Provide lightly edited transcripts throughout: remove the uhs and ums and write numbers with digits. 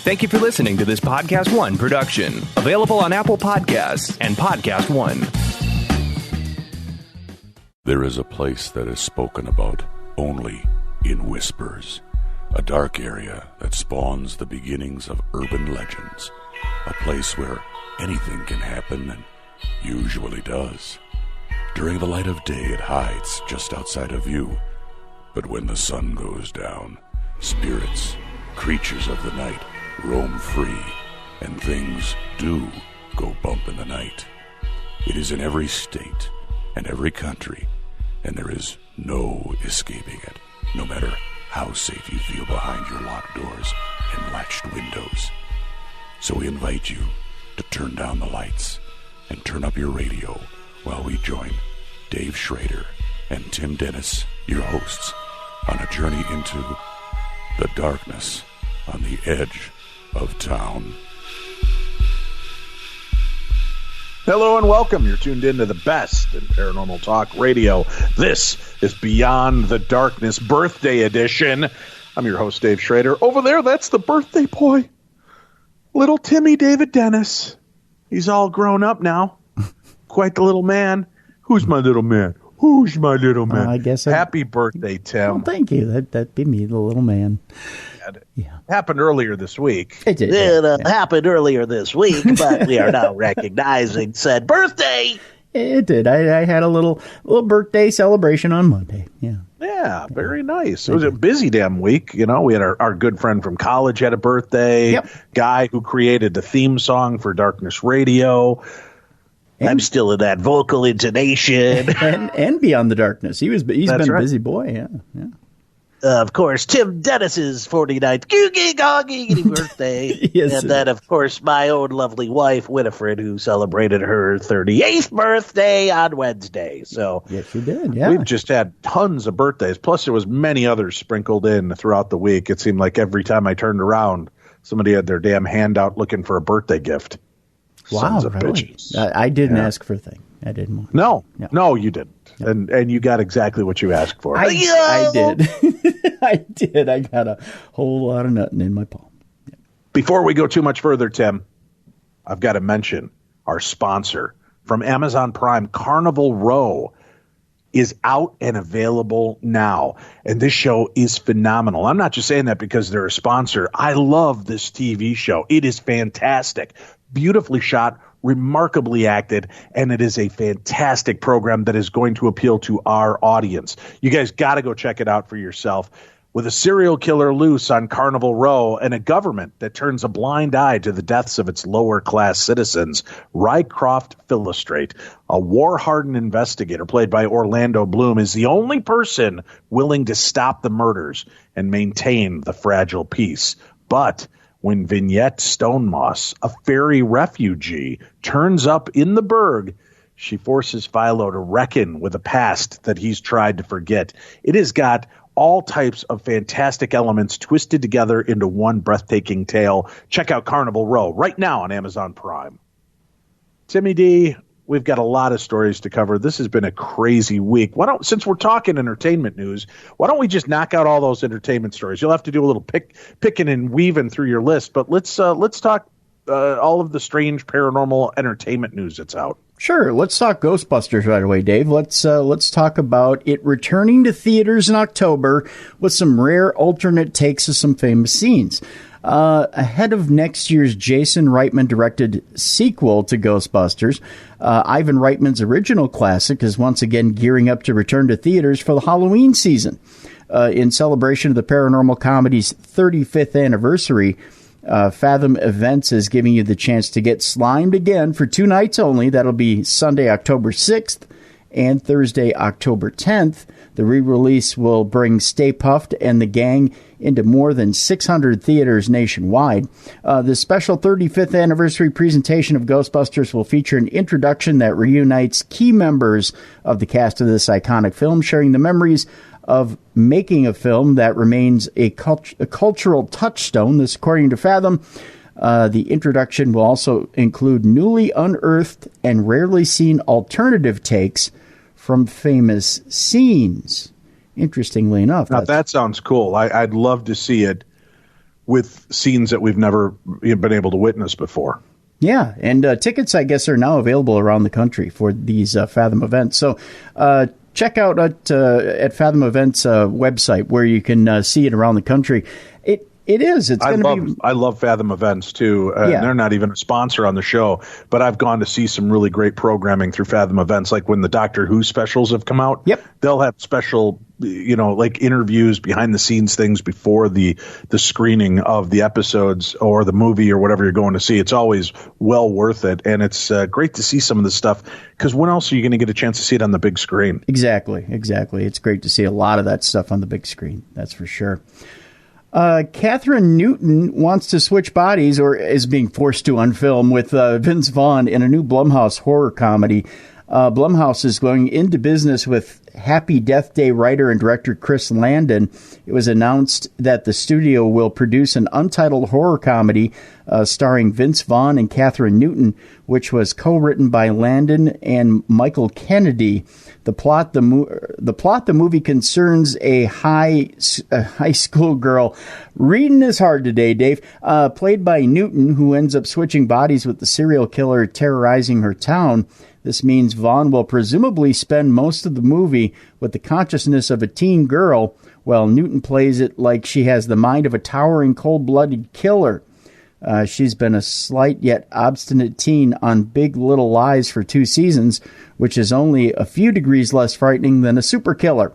Thank you for listening to this Podcast One production, available on Apple Podcasts and Podcast One. There is a place that is spoken about only in whispers, a dark area that spawns the beginnings of urban legends, a place where anything can happen and usually does. During the light of day, it hides just outside of view, but when the sun goes down, spirits, creatures of the night, roam free, and things do go bump in the night. It is in every state and every country, and there is no escaping it, no matter how safe you feel behind your locked doors and latched windows. So we invite you to turn down the lights and turn up your radio while we join Dave Schrader and Tim Dennis, your hosts, on a journey into the darkness on the edge of town. Hello and welcome. You're tuned in to the best in paranormal talk radio. This is Beyond the Darkness Birthday Edition. I'm your host, Dave Schrader. Over there, that's the birthday boy, little Timmy David Dennis. He's all grown up now. Quite the little man. Who's my little man? Who's my little man? I guess. Happy birthday, Tim. Well, thank you. That'd be me, the little man. Yeah. Happened earlier this week. It did. It happened earlier this week, but we are now recognizing said birthday. It did. I had a little birthday celebration on Monday. Yeah, very nice. It was a busy damn week. You know, we had our good friend from college had a birthday. Yep. Guy who created the theme song for Darkness Radio. I'm still in that vocal intonation. and Beyond the Darkness. He's been right. a busy boy. Yeah. Of course, Tim Dennis's 49th birthday. Yes, and then, of course, my own lovely wife, Winifred, who celebrated her 38th birthday on Wednesday. So yes, you did. Yeah. We've just had tons of birthdays. Plus, there was many others sprinkled in throughout the week. It seemed like every time I turned around, somebody had their damn hand out looking for a birthday gift. Wow, Sons of really? bitches. I didn't ask for a thing. I didn't want. No, you didn't. And you got exactly what you asked for. I did. I did. I got a whole lot of nutting in my palm. Yeah. Before we go too much further, Tim, I've got to mention our sponsor from Amazon Prime, Carnival Row, is out and available now. And this show is phenomenal. I'm not just saying that because they're a sponsor. I love this TV show. It is fantastic. Beautifully shot, remarkably acted, and it is a fantastic program that is going to appeal to our audience. You guys got to go check it out for yourself. With a serial killer loose on Carnival Row and a government that turns a blind eye to the deaths of its lower-class citizens, Rycroft Philostrate, a war-hardened investigator played by Orlando Bloom, is the only person willing to stop the murders and maintain the fragile peace. But when Vignette Stonemoss, a fairy refugee, turns up in the burg, she forces Philo to reckon with a past that he's tried to forget. It has got all types of fantastic elements twisted together into one breathtaking tale. Check out Carnival Row right now on Amazon Prime. Timmy D, we've got a lot of stories to cover. This has been a crazy week. Since we're talking entertainment news, why don't we just knock out all those entertainment stories? You'll have to do a little picking and weaving through your list, but let's talk all of the strange paranormal entertainment news that's out. Sure. Let's talk Ghostbusters right away, Dave. Let's talk about it returning to theaters in October with some rare alternate takes of some famous scenes. Ahead of next year's Jason Reitman-directed sequel to Ghostbusters, Ivan Reitman's original classic is once again gearing up to return to theaters for the Halloween season. In celebration of the paranormal comedy's 35th anniversary, Fathom Events is giving you the chance to get slimed again for 2 nights only. That'll be Sunday, October 6th and Thursday, October 10th. The re-release will bring Stay Puft and the gang into more than 600 theaters nationwide. The special 35th anniversary presentation of Ghostbusters will feature an introduction that reunites key members of the cast of this iconic film, sharing the memories of making a film that remains a cultural touchstone. This, according to Fathom. The introduction will also include newly unearthed and rarely seen alternative takes from famous scenes. Interestingly enough. Now, that sounds cool. I'd love to see it with scenes that we've never been able to witness before. Yeah, and tickets, I guess, are now available around the country for these Fathom events. So check out at Fathom Events website where you can see it around the country. It is. It's going to be. I love Fathom Events too. They're not even a sponsor on the show, but I've gone to see some really great programming through Fathom Events. Like when the Doctor Who specials have come out, they'll have special, like interviews, behind the scenes things before the screening of the episodes or the movie or whatever you're going to see. It's always well worth it, and it's great to see some of this stuff because when else are you going to get a chance to see it on the big screen? Exactly. It's great to see a lot of that stuff on the big screen. That's for sure. Catherine Newton wants to switch bodies, or is being forced to, on film with Vince Vaughn in a new Blumhouse horror comedy. Blumhouse is going into business with Happy Death Day writer and director Chris Landon. It was announced that the studio will produce an untitled horror comedy starring Vince Vaughn and Catherine Newton, which was co-written by Landon and Michael Kennedy. The plot the movie concerns a high school girl. Reading is hard today, Dave. Played by Newton, who ends up switching bodies with the serial killer terrorizing her town. This means Vaughn will presumably spend most of the movie with the consciousness of a teen girl, while Newton plays it like she has the mind of a towering, cold-blooded killer. She's been a slight yet obstinate teen on Big Little Lies for 2 seasons, which is only a few degrees less frightening than a super killer.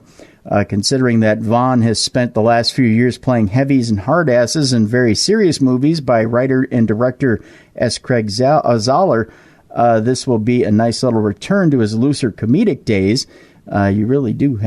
Considering that Vaughn has spent the last few years playing heavies and hardasses in very serious movies by writer and director S. Craig Zahler, this will be a nice little return to his looser comedic days. You really do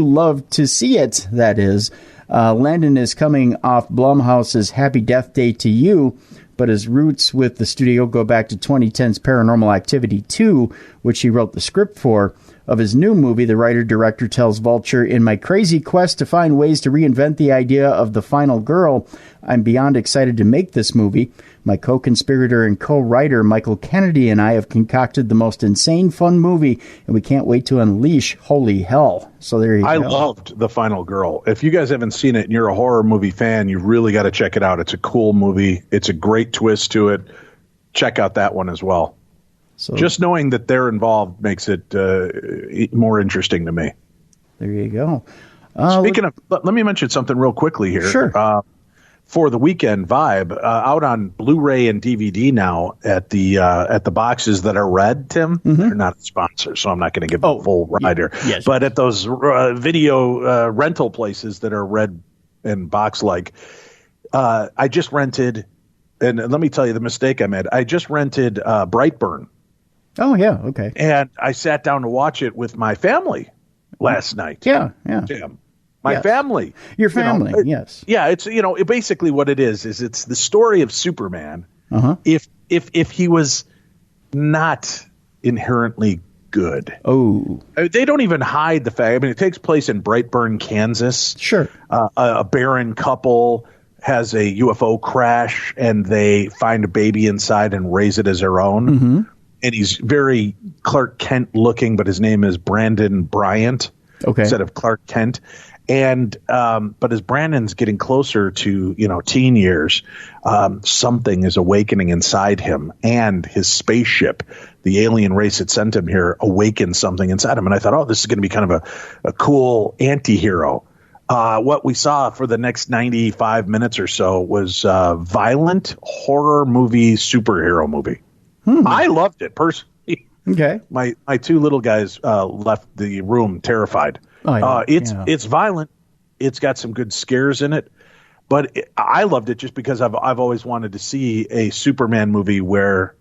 love to see it, that is. Landon is coming off Blumhouse's Happy Death Day to You, but his roots with the studio go back to 2010's Paranormal Activity 2, which he wrote the script for. Of his new movie, the writer-director tells Vulture, "In my crazy quest to find ways to reinvent the idea of the final girl, I'm beyond excited to make this movie. My co-conspirator and co-writer Michael Kennedy and I have concocted the most insane fun movie, and we can't wait to unleash holy hell." So there you go. I loved The Final Girl. If you guys haven't seen it and you're a horror movie fan, you really got to check it out. It's a cool movie. It's a great twist to it. Check out that one as well. So, just knowing that they're involved makes it more interesting to me. There you go. Speaking of, let me mention something real quickly here. Sure. For the Weekend Vibe, out on Blu-ray and DVD now at the boxes that are red, Tim. Mm-hmm. They're not a sponsor, so I'm not going to give a full rider. Yes. But at those video rental places that are red and box-like, I just rented, and let me tell you the mistake I made. I just rented Brightburn. Oh, yeah, okay. And I sat down to watch it with my family last night. Yeah. Tim. My family. Your family, yes. Yeah, it's, basically what it is it's the story of Superman. Uh-huh. If he was not inherently good. Oh. They don't even hide the fact. I mean, it takes place in Brightburn, Kansas. Sure. A barren couple has a UFO crash, and they find a baby inside and raise it as their own. Mm-hmm. And he's very Clark Kent looking, but his name is Brandon Bryant instead of Clark Kent. And but as Brandon's getting closer to teen years, something is awakening inside him, and his spaceship, the alien race that sent him here, awakens something inside him. And I thought, oh, this is going to be kind of a cool anti-hero. What we saw for the next 95 minutes or so was violent horror movie, superhero movie. I loved it personally. Okay. My 2 little guys left the room terrified. It's violent. It's got some good scares in it, but I loved it just because I've always wanted to see a Superman movie where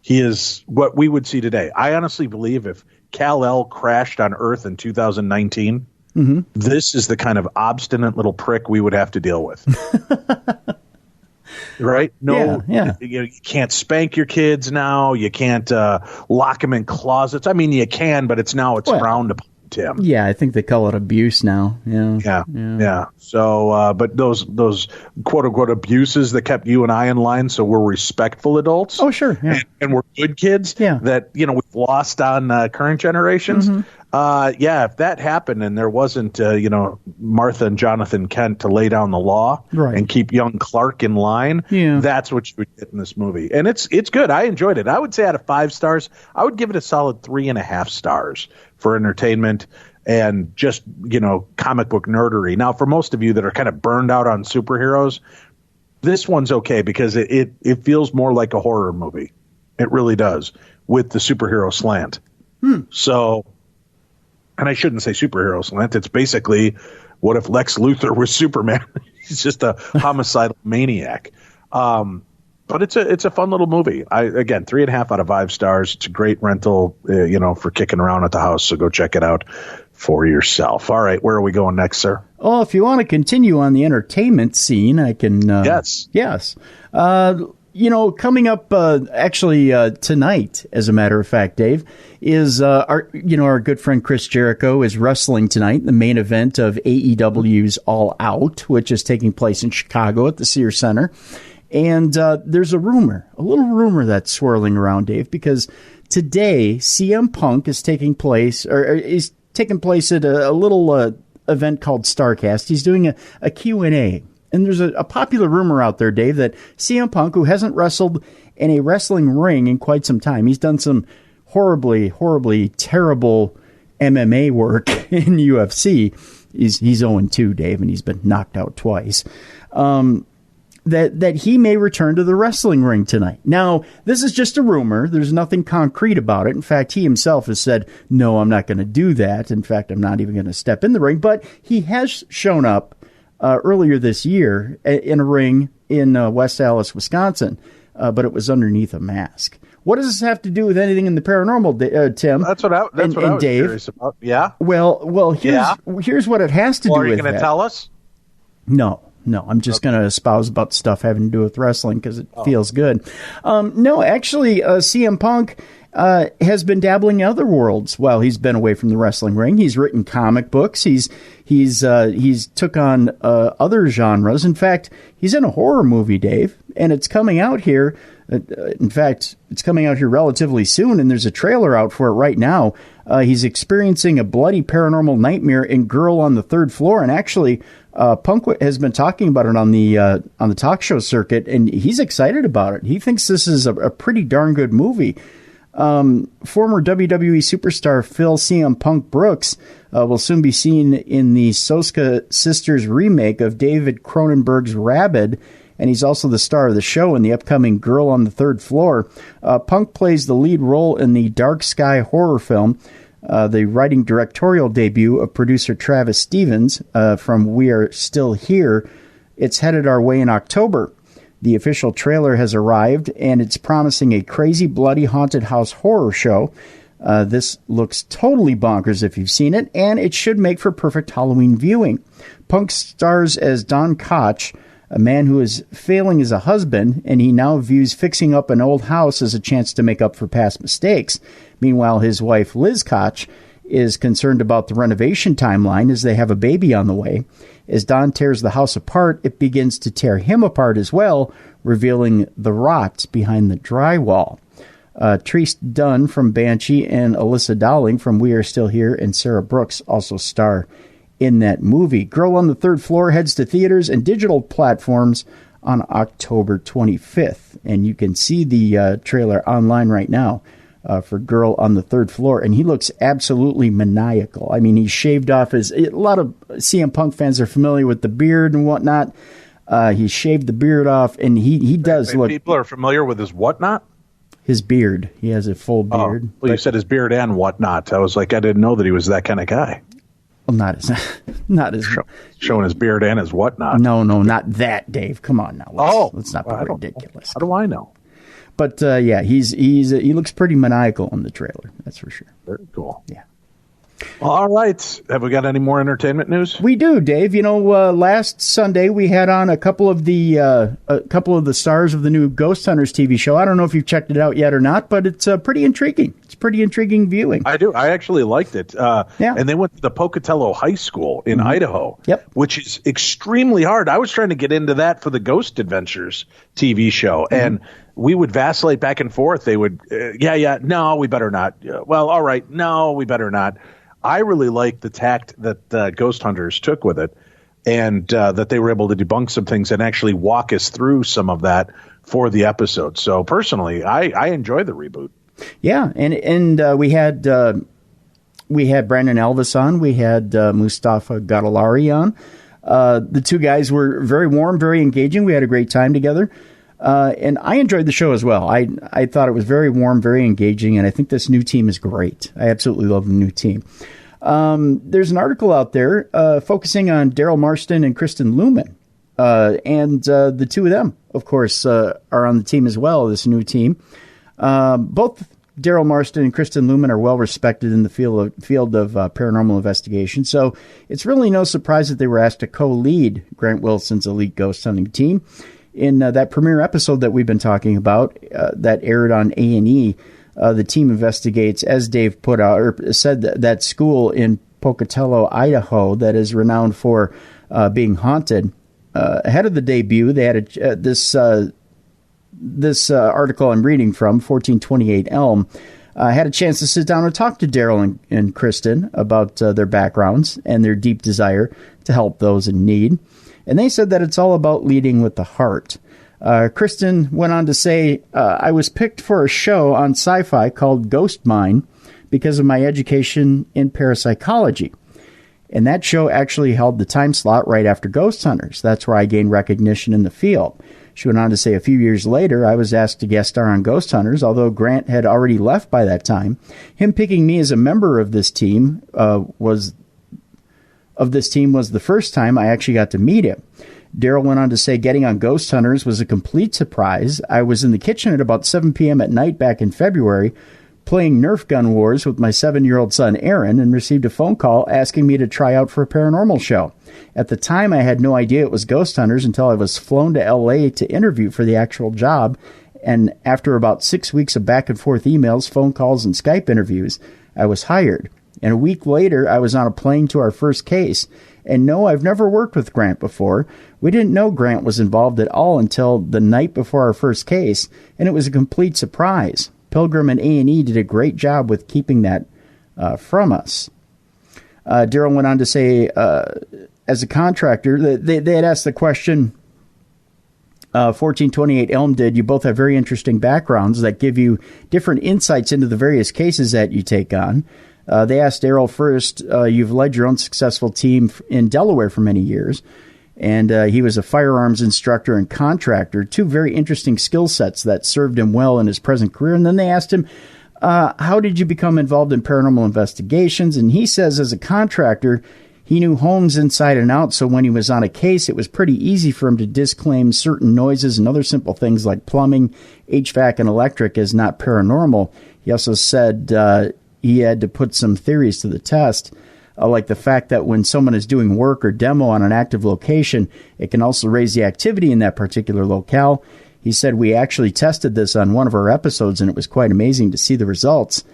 he is what we would see today. I honestly believe if Kal-El crashed on Earth in 2019, this is the kind of obstinate little prick we would have to deal with. Right? No, you can't spank your kids now. You can't lock them in closets. I mean, you can, but it's frowned upon, Tim. Yeah, I think they call it abuse now. Yeah. So, but those quote unquote abuses that kept you and I in line, so we're respectful adults. Oh, sure. Yeah. And we're good kids. Yeah. That we've lost on current generations. Yeah, if that happened and there wasn't, Martha and Jonathan Kent to lay down the law and keep young Clark in line, that's what you would get in this movie. And it's good. I enjoyed it. I would say out of 5 stars, I would give it a solid 3.5 stars for entertainment and just, comic book nerdery. Now, for most of you that are kind of burned out on superheroes, this one's okay because it feels more like a horror movie. It really does, with the superhero slant. So, and I shouldn't say superhero slant. It's basically, what if Lex Luthor was Superman? He's just a homicidal maniac. But it's a fun little movie. Again, 3.5 out of 5 stars. It's a great rental, for kicking around at the house. So go check it out for yourself. All right, where are we going next, sir? Oh, if you want to continue on the entertainment scene, I can. Yes. Coming up tonight, as a matter of fact, Dave, is our good friend Chris Jericho is wrestling tonight, the main event of AEW's All Out, which is taking place in Chicago at the Sears Center. And there's a little rumor that's swirling around, Dave, because today CM Punk is taking place at a little event called StarCast. He's doing a Q&A. And there's a popular rumor out there, Dave, that CM Punk, who hasn't wrestled in a wrestling ring in quite some time, he's done some horribly, horribly terrible MMA work in UFC. He's 0-2, Dave, and he's been knocked out twice. That he may return to the wrestling ring tonight. Now, this is just a rumor. There's nothing concrete about it. In fact, he himself has said, no, I'm not going to do that. In fact, I'm not even going to step in the ring. But he has shown up earlier this year in a ring in West Allis, Wisconsin, but it was underneath a mask. What does this have to do with anything in the paranormal, Tim? That's what I was Dave? Curious about. Yeah. Well, here's what it has to do with. Are you going to tell us? No, I'm just going to espouse about stuff having to do with wrestling because it feels good. No, actually, CM Punk has been dabbling in other worlds while he's been away from the wrestling ring. He's written comic books. He's took on other genres. In fact, he's in a horror movie, Dave, and it's coming out here. In fact, it's coming out here relatively soon, and there's a trailer out for it right now. He's experiencing a bloody paranormal nightmare in Girl on the Third Floor, and actually, Punk has been talking about it on the talk show circuit, and he's excited about it. He thinks this is a pretty darn good movie. Former WWE superstar Phil CM Punk Brooks will soon be seen in the Soska Sisters remake of David Cronenberg's Rabid, and he's also the star of the show in the upcoming Girl on the Third Floor. Punk plays the lead role in the Dark Sky horror film, the writing directorial debut of producer Travis Stevens from We Are Still Here. It's headed our way in October. The official trailer has arrived, and it's promising a crazy, bloody, haunted house horror show. This looks totally bonkers if you've seen it, and it should make for perfect Halloween viewing. Punk stars as Don Koch, a man who is failing as a husband, and he now views fixing up an old house as a chance to make up for past mistakes. Meanwhile, his wife, Liz Koch, is concerned about the renovation timeline as they have a baby on the way. As Don tears the house apart, it begins to tear him apart as well, revealing the rot behind the drywall. Treese Dunn from Banshee and Alyssa Dowling from We Are Still Here and Sarah Brooks also star in that movie. Girl on the Third Floor heads to theaters and digital platforms on October 25th. And you can see the trailer online right now for Girl on the Third Floor. And he looks absolutely maniacal. I mean, he's shaved off a lot of CM Punk fans are familiar with the beard and whatnot. He shaved the beard off, and he does look... People are familiar with his whatnot? His beard. He has a full beard. Well, you said his beard and whatnot. I was like, I didn't know that he was that kind of guy. Well, not as showing his beard and his whatnot. No, not that, Dave. Come on now. Let's not be ridiculous. How do I know? But he looks pretty maniacal in the trailer. That's for sure. Very cool. Yeah. Well, all right. Have we got any more entertainment news? We do, Dave. Last Sunday we had on a couple of the stars of the new Ghost Hunters TV show. I don't know if you've checked it out yet or not, but it's pretty intriguing. It's pretty intriguing viewing. I do. I actually liked it. And they went to the Pocatello High School in Idaho, which is extremely hard. I was trying to get into that for the Ghost Adventures TV show, and we would vacillate back and forth. They would, no, we better not. Well, all right, no, we better not. I really like the tact that Ghost Hunters took with it, and that they were able to debunk some things and actually walk us through some of that for the episode. So personally, I enjoy the reboot. Yeah, and we had Brandon Elvis on. We had Mustafa Gadalari on. The two guys were very warm, very engaging. We had a great time together. And I enjoyed the show as well. I thought it was very warm, very engaging, and I think this new team is great. I absolutely love the new team. There's an article out there focusing on Daryl Marston and Kristen Luman. And the two of them, of course, are on the team as well, this new team. Both Daryl Marston and Kristen Luman are well respected in the field of paranormal investigation, so it's really no surprise that they were asked to co-lead Grant Wilson's elite ghost hunting team. In that premiere episode that we've been talking about that aired on A&E, the team investigates, as Dave put out or said, that school in Pocatello, Idaho, that is renowned for being haunted. Ahead of the debut, they had this article I'm reading from, 1428 Elm. I had a chance to sit down and talk to Daryl and Kristen about their backgrounds and their deep desire to help those in need. And they said that it's all about leading with the heart. Kristen went on to say, I was picked for a show on Sci-Fi called Ghost Mine because of my education in parapsychology. And that show actually held the time slot right after Ghost Hunters. That's where I gained recognition in the field. She went on to say a few years later, I was asked to guest star on Ghost Hunters, although Grant had already left by that time. Him picking me as a member of this team was the first time I actually got to meet him. Daryl went on to say getting on Ghost Hunters was a complete surprise. I was in the kitchen at about 7 p.m. at night back in February playing Nerf gun wars with my 7-year-old son Aaron and received a phone call asking me to try out for a paranormal show. At the time, I had no idea it was Ghost Hunters until I was flown to L.A. to interview for the actual job, and after about 6 weeks of back-and-forth emails, phone calls, and Skype interviews, I was hired. And a week later, I was on a plane to our first case. And no, I've never worked with Grant before. We didn't know Grant was involved at all until the night before our first case, and it was a complete surprise. Pilgrim and A&E did a great job with keeping that from us. Daryl went on to say, as a contractor, they had asked the question, 1428 Elm did, you both have very interesting backgrounds that give you different insights into the various cases that you take on. They asked Daryl first, you've led your own successful team in Delaware for many years, and he was a firearms instructor and contractor, two very interesting skill sets that served him well in his present career. And then they asked him, how did you become involved in paranormal investigations? And he says as a contractor, he knew homes inside and out, so when he was on a case, it was pretty easy for him to disclaim certain noises and other simple things like plumbing, HVAC, and electric as not paranormal. He also said he had to put some theories to the test, like the fact that when someone is doing work or demo on an active location, it can also raise the activity in that particular locale. He said we actually tested this on one of our episodes, and it was quite amazing to see the results.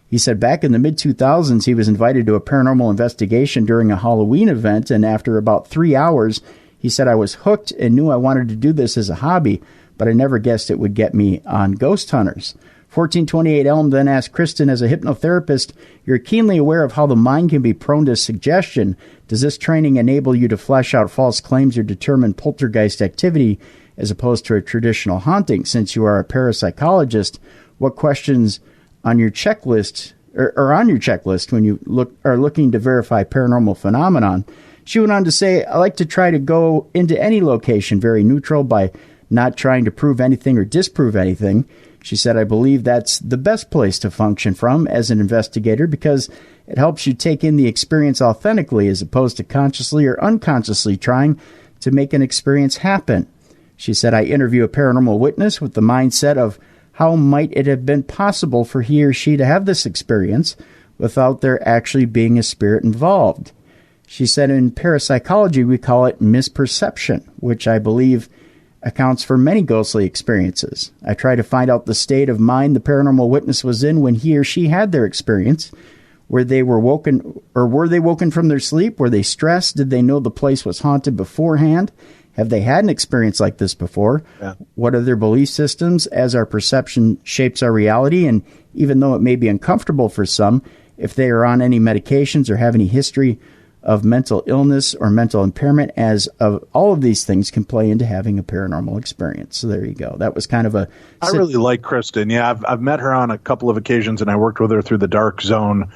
He said back in the mid-2000s, he was invited to a paranormal investigation during a Halloween event, and after about 3 hours, he said, I was hooked and knew I wanted to do this as a hobby, but I never guessed it would get me on Ghost Hunters. 1428 Elm then asked Kristen, as a hypnotherapist, you're keenly aware of how the mind can be prone to suggestion. Does this training enable you to flesh out false claims or determine poltergeist activity as opposed to a traditional haunting? Since you are a parapsychologist, what questions on your checklist or on your checklist when you are looking to verify paranormal phenomenon? She went on to say, I like to try to go into any location very neutral by not trying to prove anything or disprove anything. She said, I believe that's the best place to function from as an investigator because it helps you take in the experience authentically as opposed to consciously or unconsciously trying to make an experience happen. She said, I interview a paranormal witness with the mindset of how might it have been possible for he or she to have this experience without there actually being a spirit involved. She said, in parapsychology, we call it misperception, which I believe accounts for many ghostly experiences. I try to find out the state of mind the paranormal witness was in when he or she had their experience. Were they woken from their sleep? Were they stressed? Did they know the place was haunted beforehand? Have they had an experience like this before? Yeah. What are their belief systems as our perception shapes our reality? And even though it may be uncomfortable for some, if they are on any medications or have any history of mental illness or mental impairment, as of all of these things can play into having a paranormal experience. So there you go. That was kind of a... I really like Kristen. Yeah, I've met her on a couple of occasions, and I worked with her through the Dark Zone.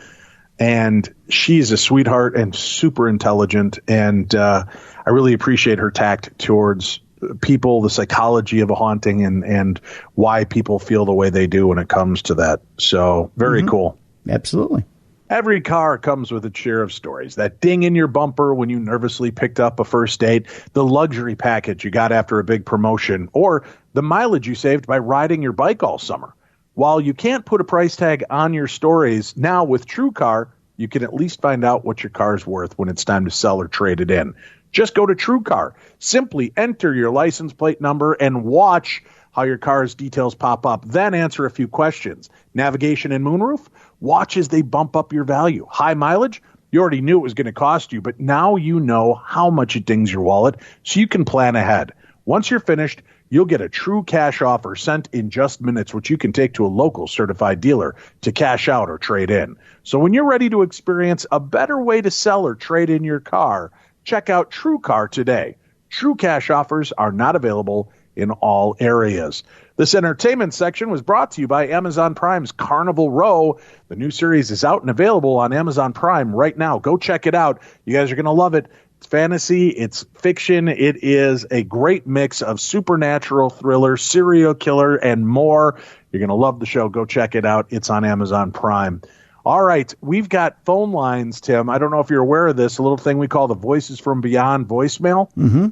And she's a sweetheart and super intelligent. And I really appreciate her tact towards people, the psychology of a haunting, and why people feel the way they do when it comes to that. So very cool. Absolutely. Every car comes with its share of stories. That ding in your bumper when you nervously picked up a first date, the luxury package you got after a big promotion, or the mileage you saved by riding your bike all summer. While you can't put a price tag on your stories, now with TrueCar, you can at least find out what your car's worth when it's time to sell or trade it in. Just go to TrueCar. Simply enter your license plate number and watch how your car's details pop up. Then answer a few questions. Navigation and moonroof? Watch as they bump up your value. High mileage? You already knew it was going to cost you, but now you know how much it dings your wallet, so you can plan ahead. Once you're finished, you'll get a true cash offer sent in just minutes, which you can take to a local certified dealer to cash out or trade in. So when you're ready to experience a better way to sell or trade in your car, check out TrueCar today. True cash offers are not available in all areas. This entertainment section was brought to you by Amazon Prime's Carnival Row. The new series is out and available on Amazon Prime right now. Go check it out. You guys are going to love it. It's fantasy, it's fiction, it is a great mix of supernatural thriller, serial killer, and more. You're going to love the show. Go check it out. It's on Amazon Prime. All right, we've got phone lines, Tim. I don't know if you're aware of this, a little thing we call the Voices from Beyond voicemail. Mm-hmm.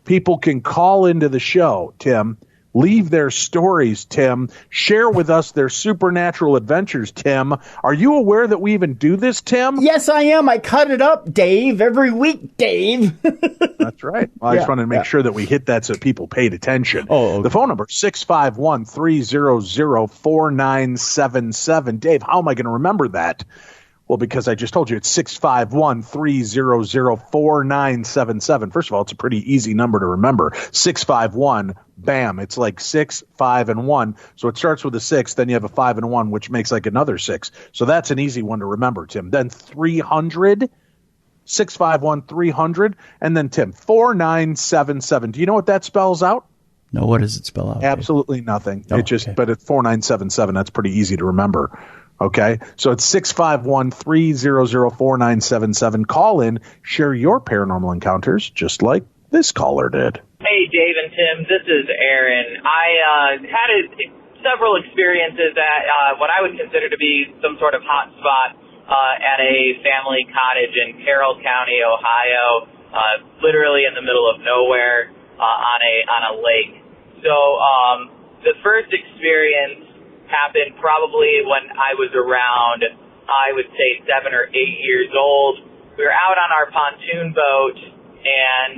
People can call into the show, Tim. Leave their stories, Tim. Share with us their supernatural adventures, Tim. Are you aware that we even do this, Tim? Yes, I am. I cut it up, Dave, every week, Dave. That's right. Well, I just wanted to make sure that we hit that so people paid attention. Oh, okay. The phone number, 651-300-4977. Dave, how am I going to remember that? Well, because I just told you it's 651-300-4977. First of all, it's a pretty easy number to remember. 651, bam. It's like 6, 5, and 1. So it starts with a 6, then you have a 5 and 1, which makes like another 6. So that's an easy one to remember, Tim. Then 300, 651-300, and then, Tim, 4977. Do you know what that spells out? No, what does it spell out? Absolutely nothing. Oh, But it's 4977. That's pretty easy to remember. Okay, so it's 651-300-4977. Call in, share your paranormal encounters, just like this caller did. Hey, Dave and Tim, this is Aaron. I had several experiences at what I would consider to be some sort of hot spot at a family cottage in Carroll County, Ohio, literally in the middle of nowhere on a lake. So the first experience happened probably when I was around, I would say, 7 or 8 years old. We were out on our pontoon boat and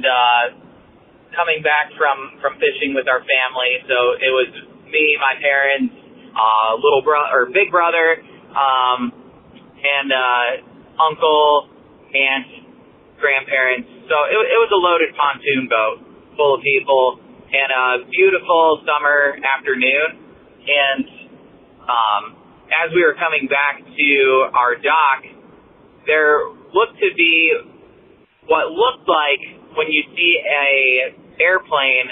coming back from fishing with our family. So it was me, my parents, big brother, and uncle, aunt, grandparents. So it was a loaded pontoon boat full of people and a beautiful summer afternoon. And as we were coming back to our dock, there looked to be what looked like when you see a airplane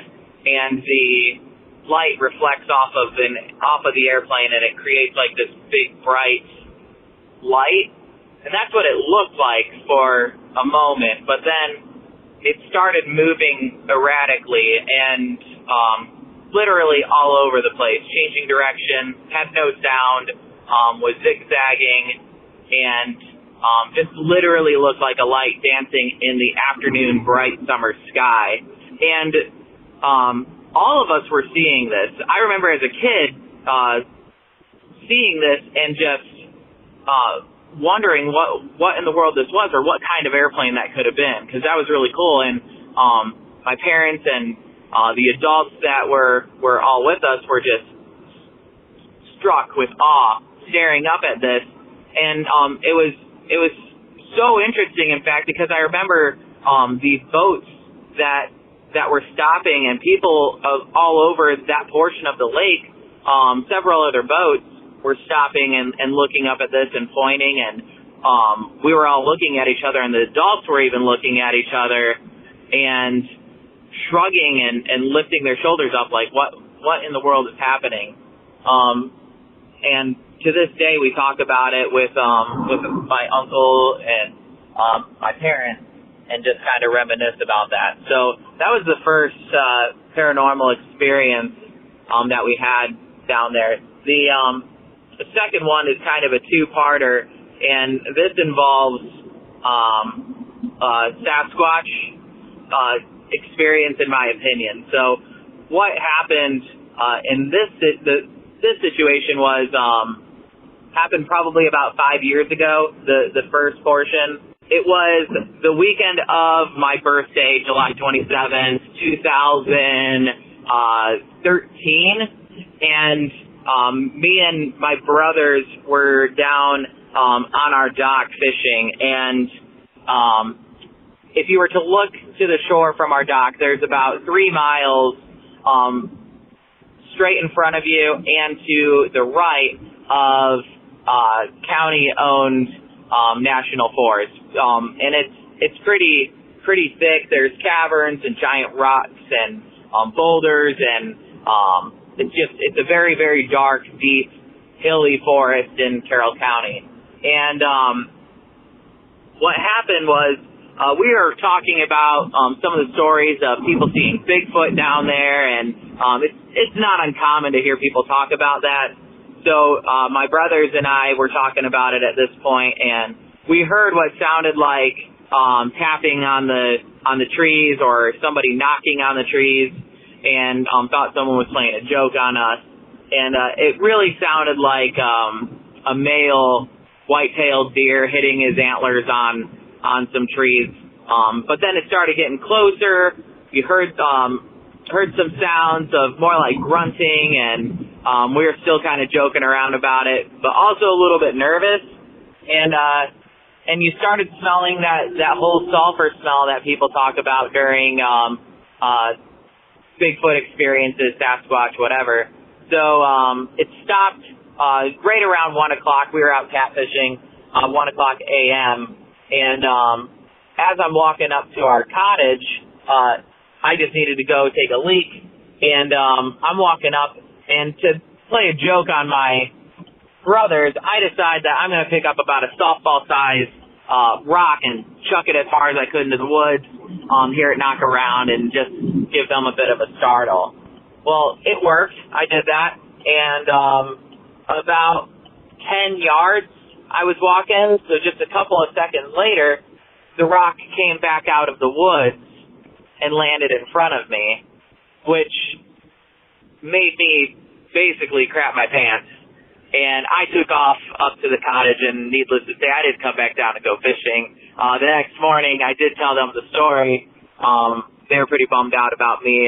and the light reflects off of the airplane and it creates like this big bright light. And that's what it looked like for a moment. But then it started moving erratically and literally all over the place, changing direction, had no sound, was zigzagging, and just literally looked like a light dancing in the afternoon bright summer sky. And all of us were seeing this. I remember as a kid seeing this and just wondering what in the world this was or what kind of airplane that could have been, because that was really cool. And my parents and the adults that were all with us were just struck with awe, staring up at this, and it was so interesting, in fact, because I remember the boats that were stopping and people all over that portion of the lake, several other boats, were stopping and looking up at this and pointing, and we were all looking at each other, and the adults were even looking at each other and shrugging and lifting their shoulders up like, what in the world is happening? And to this day, we talk about it with my uncle and my parents, and just kind of reminisce about that. So that was the first paranormal experience that we had down there. The second one is kind of a two-parter, and this involves Sasquatch experience, in my opinion. So what happened in this situation was happened probably about 5 years ago, the first portion. It was the weekend of my birthday, July 27th, 2013, and me and my brothers were down on our dock fishing, and if you were to look to the shore from our dock, there's about 3 miles straight in front of you and to the right of county-owned national forest, and it's pretty thick. There's caverns and giant rocks and boulders, and it's a very, very dark, deep, hilly forest in Carroll County. And what happened was we were talking about some of the stories of people seeing Bigfoot down there, and it's not uncommon to hear people talk about that. So my brothers and I were talking about it at this point, and we heard what sounded like tapping on the trees or somebody knocking on the trees, and thought someone was playing a joke on us. And it really sounded like a male white-tailed deer hitting his antlers on some trees. But then it started getting closer. You heard some sounds of more like grunting, and we were still kind of joking around about it, but also a little bit nervous. And you started smelling that whole sulfur smell that people talk about during Bigfoot experiences, Sasquatch, whatever. So it stopped right around 1 o'clock. We were out catfishing 1 o'clock a.m. And as I'm walking up to our cottage, I just needed to go take a leak. And I'm walking up, and to play a joke on my brothers, I decide that I'm going to pick up about a softball-sized rock and chuck it as far as I could into the woods, hear it knock around, and just give them a bit of a startle. Well, it worked. I did that, and about 10 yards I was walking, so just a couple of seconds later, the rock came back out of the woods and landed in front of me, which made me basically crap my pants. And I took off up to the cottage, and needless to say, I didn't come back down to go fishing. The next morning, I did tell them the story. They were pretty bummed out about me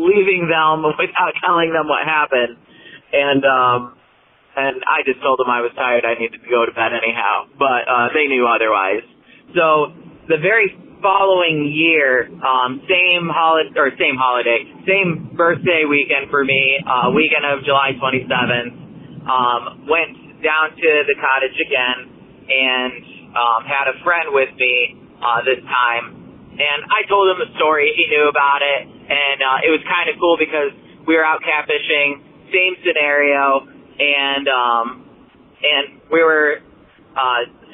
leaving them without telling them what happened. And I just told them I was tired. I needed to go to bed anyhow. But they knew otherwise. So the very following year, same birthday weekend for me, weekend of July 27th. Went down to the cottage again, and had a friend with me this time. And I told him the story. He knew about it, and it was kind of cool because we were out catfishing, same scenario, and we were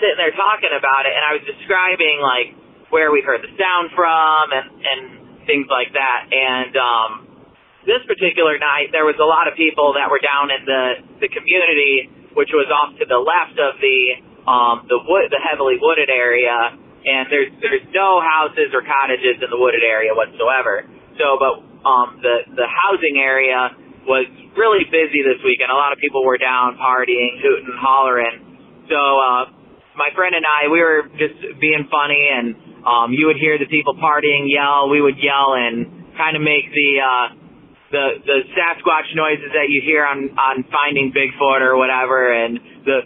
sitting there talking about it, and I was describing like where we heard the sound from and things like that. And this particular night, there was a lot of people that were down in the community, which was off to the left of the heavily wooded area, and there's no houses or cottages in the wooded area whatsoever. So, but the housing area was really busy this weekend. A lot of people were down partying, hooting, hollering. So my friend and I, we were just being funny, and you would hear the people partying yell, we would yell, and kind of make the Sasquatch noises that you hear on Finding Bigfoot or whatever, and the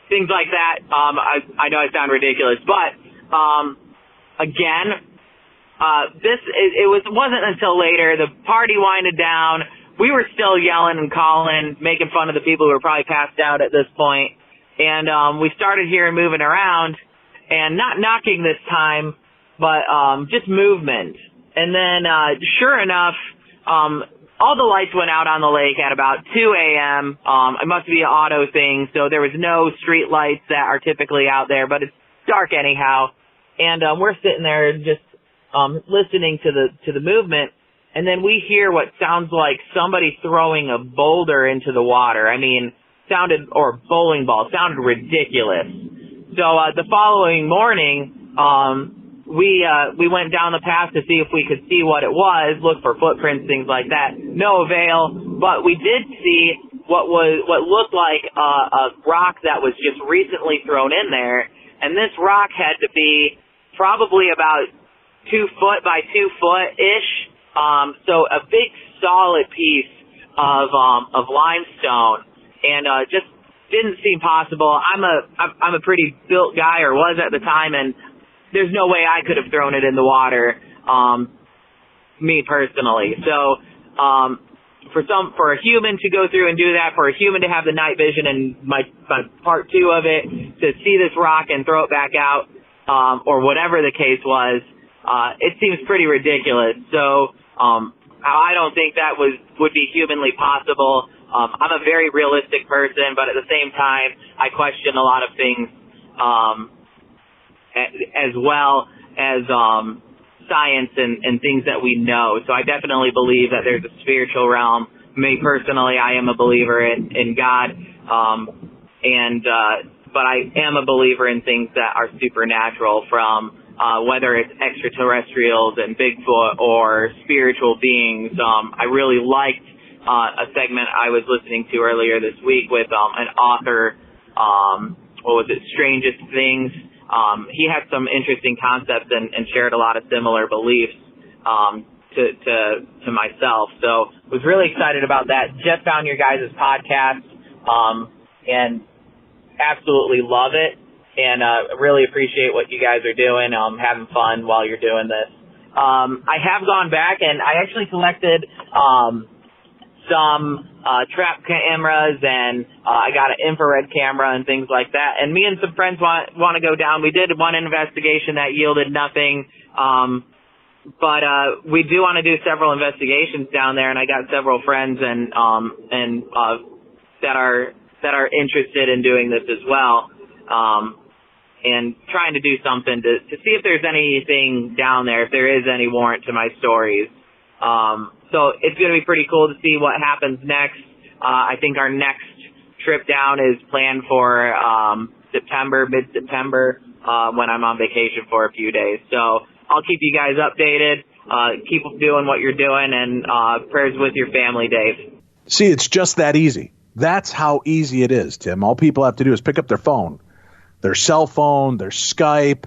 things like that. I know I sound ridiculous, but again, it wasn't until later the party winded down. we were still yelling and calling, making fun of the people who were probably passed out at this point. And we started hearing moving around, and not knocking this time, but just movement. And then, sure enough, all the lights went out on the lake at about 2 a.m. It must be an auto thing, so there was no street lights that are typically out there, but it's dark anyhow. And we're sitting there just listening to the movement, and then we hear what sounds like somebody throwing a boulder into the water. I mean, or bowling ball, sounded ridiculous. So the following morning, we went down the path to see if we could see what it was, look for footprints, things like that. No avail, but we did see what looked like a rock that was just recently thrown in there, and this rock had to be probably about 2 foot by 2 foot-ish. So a big solid piece of limestone, and just didn't seem possible. I'm a pretty built guy, or was at the time, and there's no way I could have thrown it in the water, me personally. So for a human to go through and do that, for a human to have the night vision and my part 2 of it, to see this rock and throw it back out, or whatever the case was, it seems pretty ridiculous. So I don't think that would be humanly possible. I'm a very realistic person, but at the same time, I question a lot of things, as well as science and things that we know. So I definitely believe that there's a spiritual realm. Me personally, I am a believer in God, but I am a believer in things that are supernatural, from whether it's extraterrestrials and Bigfoot or spiritual beings. I really liked a segment I was listening to earlier this week with an author, Strangest Things. He had some interesting concepts and shared a lot of similar beliefs to myself. So was really excited about that. Just found your guys' podcast and absolutely love it. And really appreciate what you guys are doing, having fun while you're doing this. I have gone back and I actually collected some trap cameras, and I got an infrared camera and things like that. And me and some friends want to go down. We did one investigation that yielded nothing, but we do want to do several investigations down there. And I got several friends and that are interested in doing this as well. And trying to do something to see if there's anything down there, if there is any warrant to my stories. So it's going to be pretty cool to see what happens next. I think our next trip down is planned for mid-September, when I'm on vacation for a few days. So I'll keep you guys updated. Keep doing what you're doing, and prayers with your family, Dave. See, it's just that easy. That's how easy it is, Tim. All people have to do is pick up their phone, their cell phone, their Skype.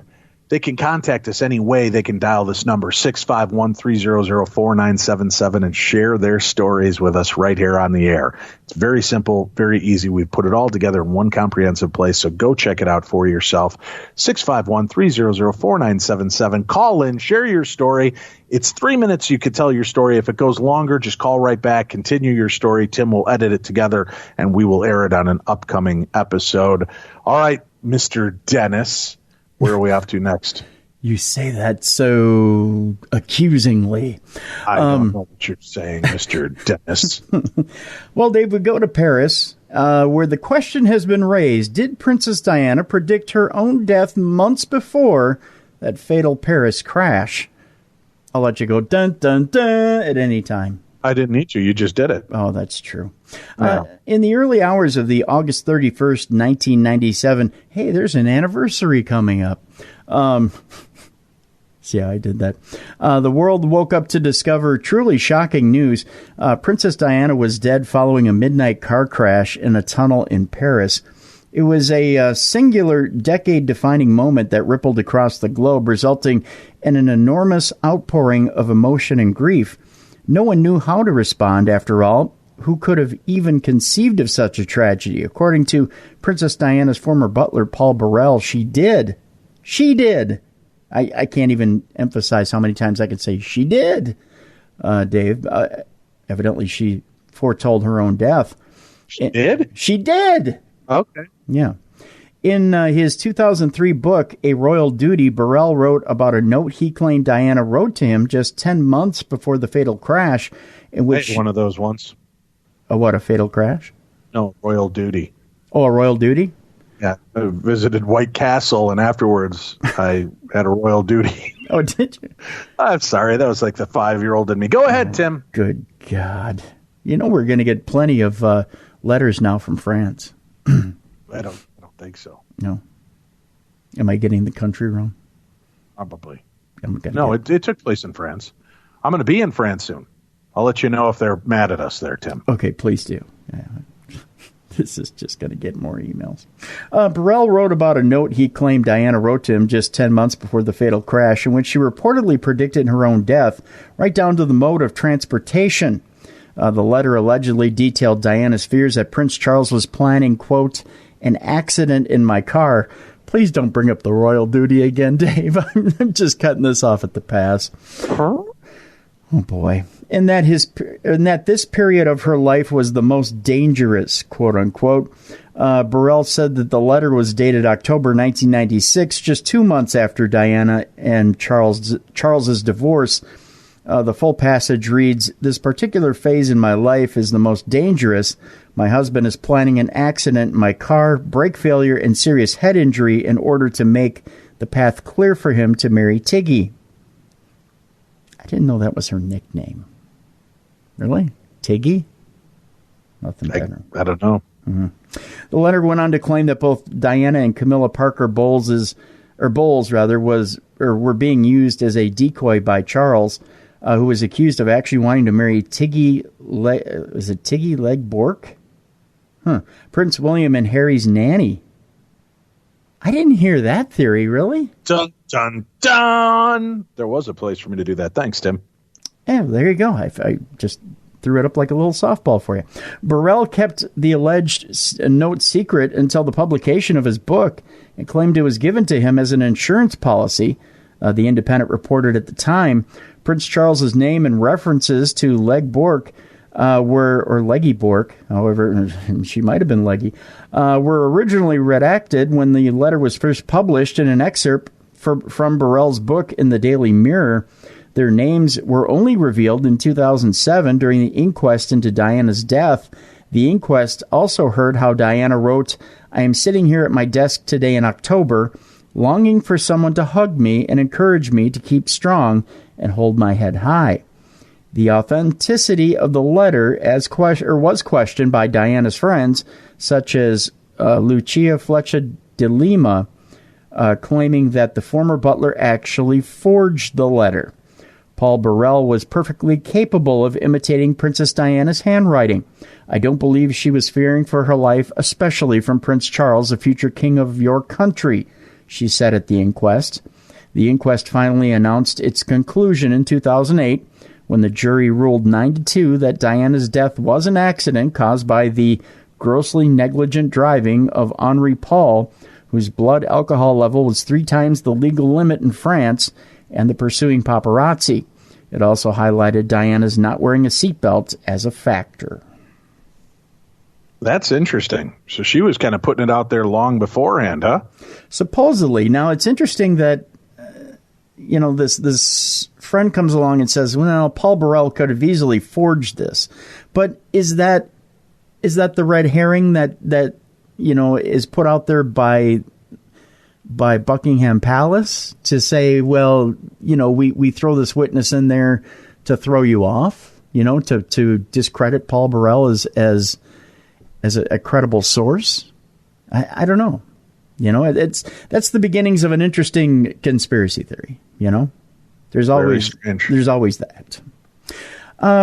They can contact us any way. They can dial this number, 651-300-4977, and share their stories with us right here on the air. It's very simple, very easy. We've put it all together in one comprehensive place, so go check it out for yourself. 651-300-4977. Call in, share your story. It's 3 minutes. You could tell your story. If it goes longer, just call right back, continue your story. Tim will edit it together, and we will air it on an upcoming episode. All right, Mr. Dennis. Where are we off to next? You say that so accusingly. I don't know what you're saying, Mr. Dennis. Well, Dave, we go to Paris, where the question has been raised. Did Princess Diana predict her own death months before that fatal Paris crash? I'll let you go dun, dun, dun at any time. I didn't need you. You just did it. Oh, that's true. Yeah. In the early hours of the August 31st, 1997, hey, there's an anniversary coming up. See how I did that? The world woke up to discover truly shocking news. Princess Diana was dead following a midnight car crash in a tunnel in Paris. It was a singular, decade-defining moment that rippled across the globe, resulting in an enormous outpouring of emotion and grief. No one knew how to respond, after all. Who could have even conceived of such a tragedy? According to Princess Diana's former butler, Paul Burrell, she did. She did. I can't even emphasize how many times I can say she did, Dave. Evidently, she foretold her own death. She did? She did. Okay. Yeah. In his 2003 book, A Royal Duty, Burrell wrote about a note he claimed Diana wrote to him just 10 months before the fatal crash, in which... One of those ones. A fatal crash? No, Royal Duty. Oh, a Royal Duty? Yeah, I visited White Castle, and afterwards I had a Royal Duty. Oh, did you? I'm sorry, that was like the 5-year-old in me. Go ahead, Tim. Good God. We're going to get plenty of letters now from France. I don't think so. No. Am I getting the country wrong? Probably. It took place in France. I'm going to be in France soon. I'll let you know if they're mad at us there, Tim. Okay, please do. Yeah. This is just going to get more emails. Burrell wrote about a note he claimed Diana wrote to him just 10 months before the fatal crash, in which she reportedly predicted her own death, right down to the mode of transportation. The letter allegedly detailed Diana's fears that Prince Charles was planning, quote, an accident in my car. Please don't bring up the Royal Duty again, Dave. I'm just cutting this off at the pass. Huh? Oh, boy. And that this period of her life was the most dangerous, quote unquote. Burrell said that the letter was dated October 1996, just 2 months after Diana and Charles's divorce. The full passage reads, "This particular phase in my life is the most dangerous. My husband is planning an accident in my car, brake failure, and serious head injury in order to make the path clear for him to marry Tiggy." I didn't know that was her nickname. Really? Tiggy? Nothing better. I don't know. Mm-hmm. The letter went on to claim that both Diana and Camilla Parker Bowles were being used as a decoy by Charles, who was accused of actually wanting to marry Tiggy Leg Bork? Prince William and Harry's nanny. I didn't hear that theory, really? Dun, dun, dun! There was a place for me to do that. Thanks, Tim. Yeah, there you go. I just threw it up like a little softball for you. Burrell kept the alleged note secret until the publication of his book and claimed it was given to him as an insurance policy. The Independent reported at the time, Prince Charles's name and references to Leggy Bork, however, she might have been Leggy, were originally redacted when the letter was first published in an excerpt from Burrell's book in the Daily Mirror. Their names were only revealed in 2007 during the inquest into Diana's death. The inquest also heard how Diana wrote, "I am sitting here at my desk today in October, longing for someone to hug me and encourage me to keep strong and hold my head high." The authenticity of the letter was questioned by Diana's friends, such as Lucia Flecha de Lima, claiming that the former butler actually forged the letter. Paul Burrell was perfectly capable of imitating Princess Diana's handwriting. "I don't believe she was fearing for her life, especially from Prince Charles, the future king of your country," she said at the inquest. The inquest finally announced its conclusion in 2008, when the jury ruled 9-2 that Diana's death was an accident caused by the grossly negligent driving of Henri Paul, whose blood alcohol level was 3 times the legal limit in France, and the pursuing paparazzi. It also highlighted Diana's not wearing a seatbelt as a factor. That's interesting. So she was kind of putting it out there long beforehand, huh? Supposedly. Now, it's interesting that, this friend comes along and says, well, Paul Burrell could have easily forged this. But is that the red herring that is put out there by Buckingham Palace to say, well, we throw this witness in there to throw you off, to discredit Paul Burrell as a credible source? I don't know. That's the beginnings of an interesting conspiracy theory. There's always that.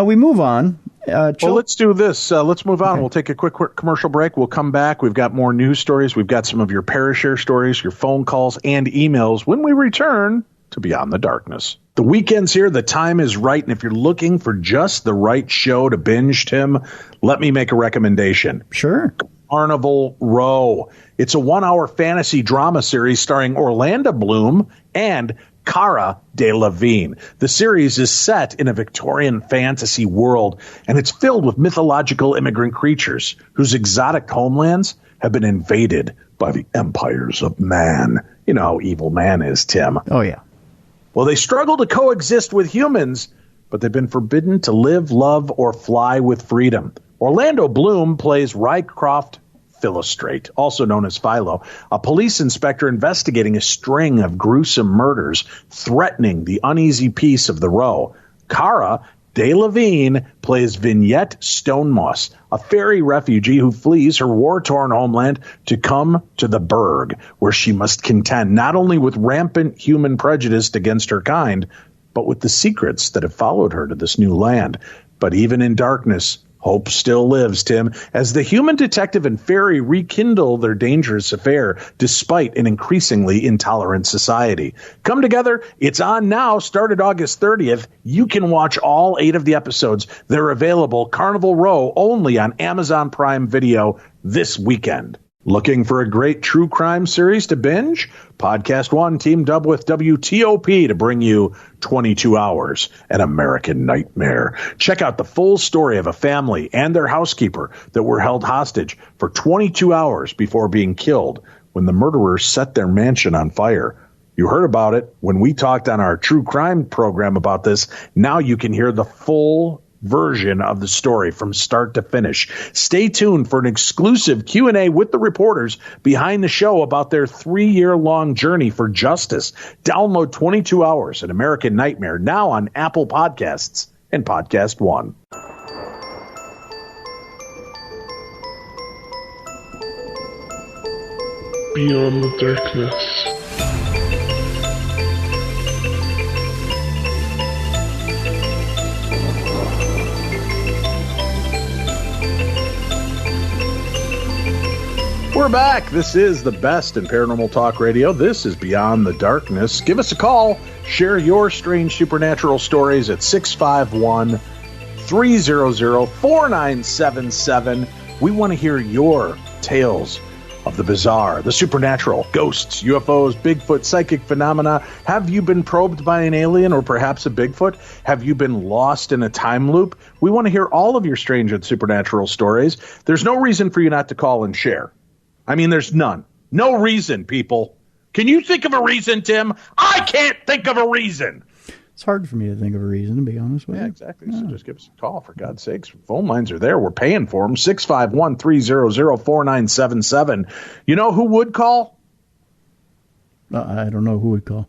We move on. Well, let's do this. Let's move on. Okay. We'll take a quick commercial break. We'll come back. We've got more news stories. We've got some of your Parashare stories, your phone calls, and emails when we return to Beyond the Darkness. The weekend's here. The time is right. And if you're looking for just the right show to binge, Tim, let me make a recommendation. Sure. Carnival Row. It's a 1-hour fantasy drama series starring Orlando Bloom and Cara Delevingne. The series is set in a Victorian fantasy world, and it's filled with mythological immigrant creatures whose exotic homelands have been invaded by the empires of man. You know how evil man is, Tim. Oh, yeah. Well, they struggle to coexist with humans, but they've been forbidden to live, love, or fly with freedom. Orlando Bloom plays Rycroft Philostrate, also known as Philo, a police inspector investigating a string of gruesome murders threatening the uneasy peace of the row. Cara Delevingne plays Vignette Stonemoss, a fairy refugee who flees her war-torn homeland to come to the Burg, where she must contend not only with rampant human prejudice against her kind, but with the secrets that have followed her to this new land. But even in darkness, hope still lives, Tim, as the human detective and fairy rekindle their dangerous affair despite an increasingly intolerant society. Come together. It's on now. Started August 30th. You can watch all 8 of the episodes. They're available Carnival Row only on Amazon Prime Video this weekend. Looking for a great true crime series to binge? Podcast One teamed up with WTOP to bring you 22 Hours, An American Nightmare. Check out the full story of a family and their housekeeper that were held hostage for 22 hours before being killed when the murderers set their mansion on fire. You heard about it when we talked on our true crime program about this. Now you can hear the full version of the story from start to finish. Stay tuned for an exclusive Q&A with the reporters behind the show about their 3-year-long journey for justice. Download 22 Hours, An American Nightmare now on Apple Podcasts and Podcast One. Beyond the darkness. We're back. This is the best in paranormal talk radio. This is Beyond the Darkness. Give us a call. Share your strange supernatural stories at 651-300-4977. We want to hear your tales of the bizarre, the supernatural, ghosts, UFOs, Bigfoot, psychic phenomena. Have you been probed by an alien or perhaps a Bigfoot? Have you been lost in a time loop? We want to hear all of your strange and supernatural stories. There's no reason for you not to call and share. I mean, there's none. No reason, people. Can you think of a reason, Tim? I can't think of a reason. It's hard for me to think of a reason, to be honest with you. Yeah, exactly. Yeah. So just give us a call, for God's sakes. Phone lines are there. We're paying for them. 651-300-4977. You know who would call? I don't know who would call.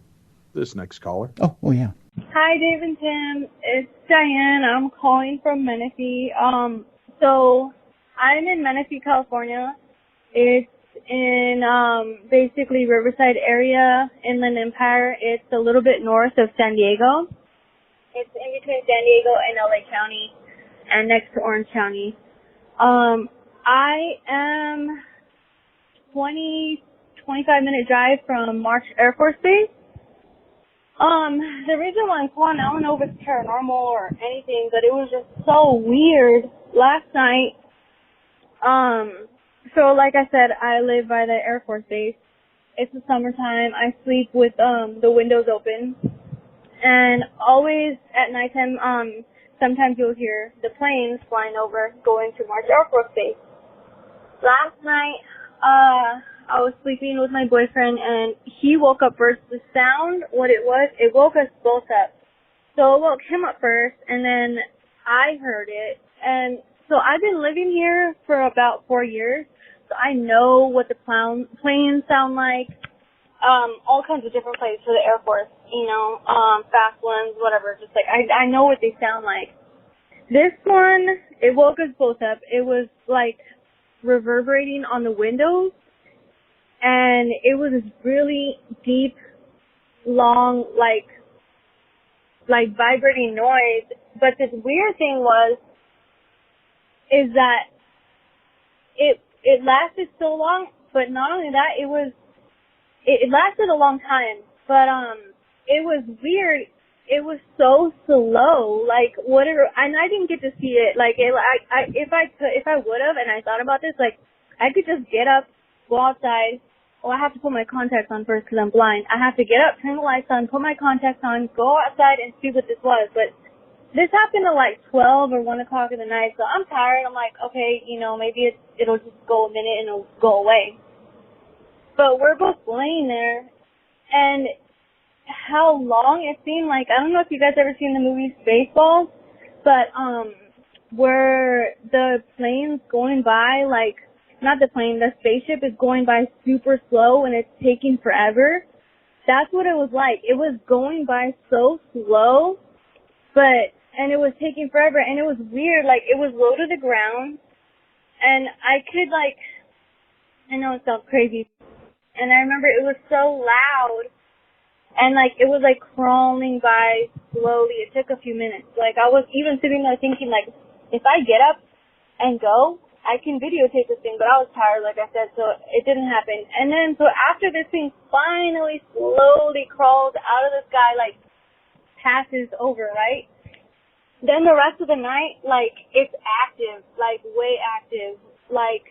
This next caller. Oh, yeah. Hi, Dave and Tim. It's Diane. I'm calling from Menifee. So I'm in Menifee, California. It's in basically Riverside area, Inland Empire. It's a little bit north of San Diego. It's in between San Diego and LA County and next to Orange County. I am 25-minute drive from March Air Force Base. The reason why I'm calling, I don't know if it's paranormal or anything, but it was just so weird last night. So like I said, I live by the Air Force Base. It's the summertime. I sleep with the windows open. And always at nighttime, sometimes you'll hear the planes flying over going to March Air Force Base. Last night, I was sleeping with my boyfriend and he woke up first. The sound, what it was, it woke us both up. So it woke him up first and then I heard it. And so I've been living here for about 4 years. So I know what the planes sound like, all kinds of different planes for the Air Force, you know, fast ones, whatever. Just like, I know what they sound like. This one, it woke us both up. It was like reverberating on the windows, and it was this really deep, long, like vibrating noise. But this weird thing is that it lasted so long, but not only that, it lasted a long time, but it was weird. It was so slow, like whatever, and I didn't get to see it. Like if I would have, and I thought about this, like I could just get up, go outside, I have to put my contacts on first because I'm blind. I have to get up, turn the lights on, put my contacts on, go outside and see what this was. But this happened at like 12 or 1 o'clock in the night, so I'm tired. I'm like, okay, maybe it'll just go a minute and it'll go away. But we're both laying there, and how long it seemed like, I don't know if you guys ever seen the movie Spaceballs, but where the plane's going by, like, not the plane, the spaceship is going by super slow and it's taking forever. That's what it was like. It was going by so slow, and it was taking forever, and it was weird. Like, it was low to the ground, and I know it sounds crazy, and I remember it was so loud, and like, it was like crawling by slowly. It took a few minutes. Like, I was even sitting there thinking, like, if I get up and go, I can videotape this thing, but I was tired, like I said, so it didn't happen. And then, so after this thing finally slowly crawls out of the sky, like, passes over, right? Then the rest of the night, like, it's active, like, way active, like,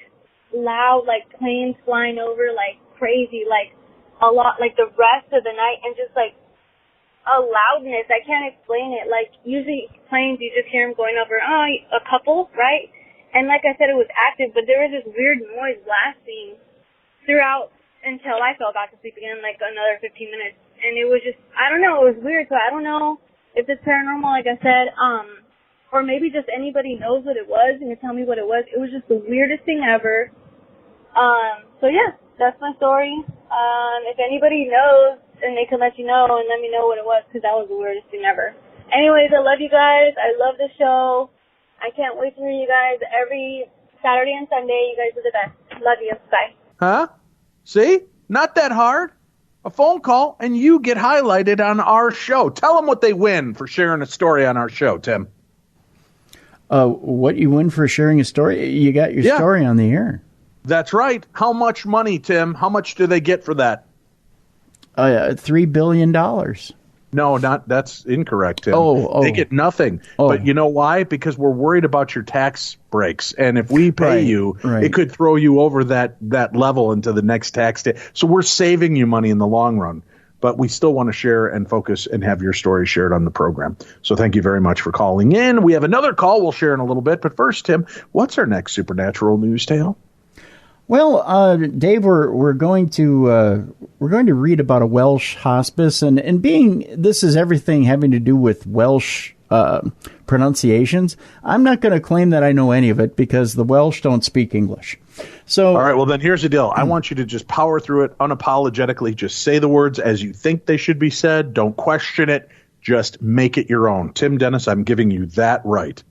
loud, like, planes flying over, like, crazy, like, a lot, like, the rest of the night, and just, like, a loudness. I can't explain it. Like, usually planes, you just hear them going over, a couple, right? And like I said, it was active, but there was this weird noise lasting throughout until I fell back asleep again, like another 15 minutes. And it was just, I don't know, it was weird. So I don't know if it's paranormal, like I said, or maybe just anybody knows what it was and can tell me what it was. It was just the weirdest thing ever. So yeah, that's my story. If anybody knows, and they can let you know and let me know what it was, because that was the weirdest thing ever. Anyways, I love you guys. I love the show. I can't wait to hear you guys every Saturday and Sunday. You guys are the best. Love you. Bye. Huh? See? Not that hard. A phone call, and you get highlighted on our show. Tell them what they win for sharing a story on our show, Tim. What you win for sharing a story? You got your story on the air. That's right. How much money, Tim? How much do they get for that? $3 billion. No, that's incorrect, Tim. They get nothing. But you know why? Because we're worried about your tax breaks. And if we pay you, it could throw you over that level into the next tax day. So we're saving you money in the long run. But we still want to share and focus and have your story shared on the program. So thank you very much for calling in. We have another call we'll share in a little bit. But first, Tim, what's our next supernatural news tale? Well, Dave, we're going to read about a Welsh hospice, and being this is everything having to do with Welsh pronunciations, I'm not going to claim that I know any of it because the Welsh don't speak English. So, all right, well then here's the deal. I want you to just power through it unapologetically. Just say the words as you think they should be said. Don't question it. Just make it your own. Tim Dennis, I'm giving you that right.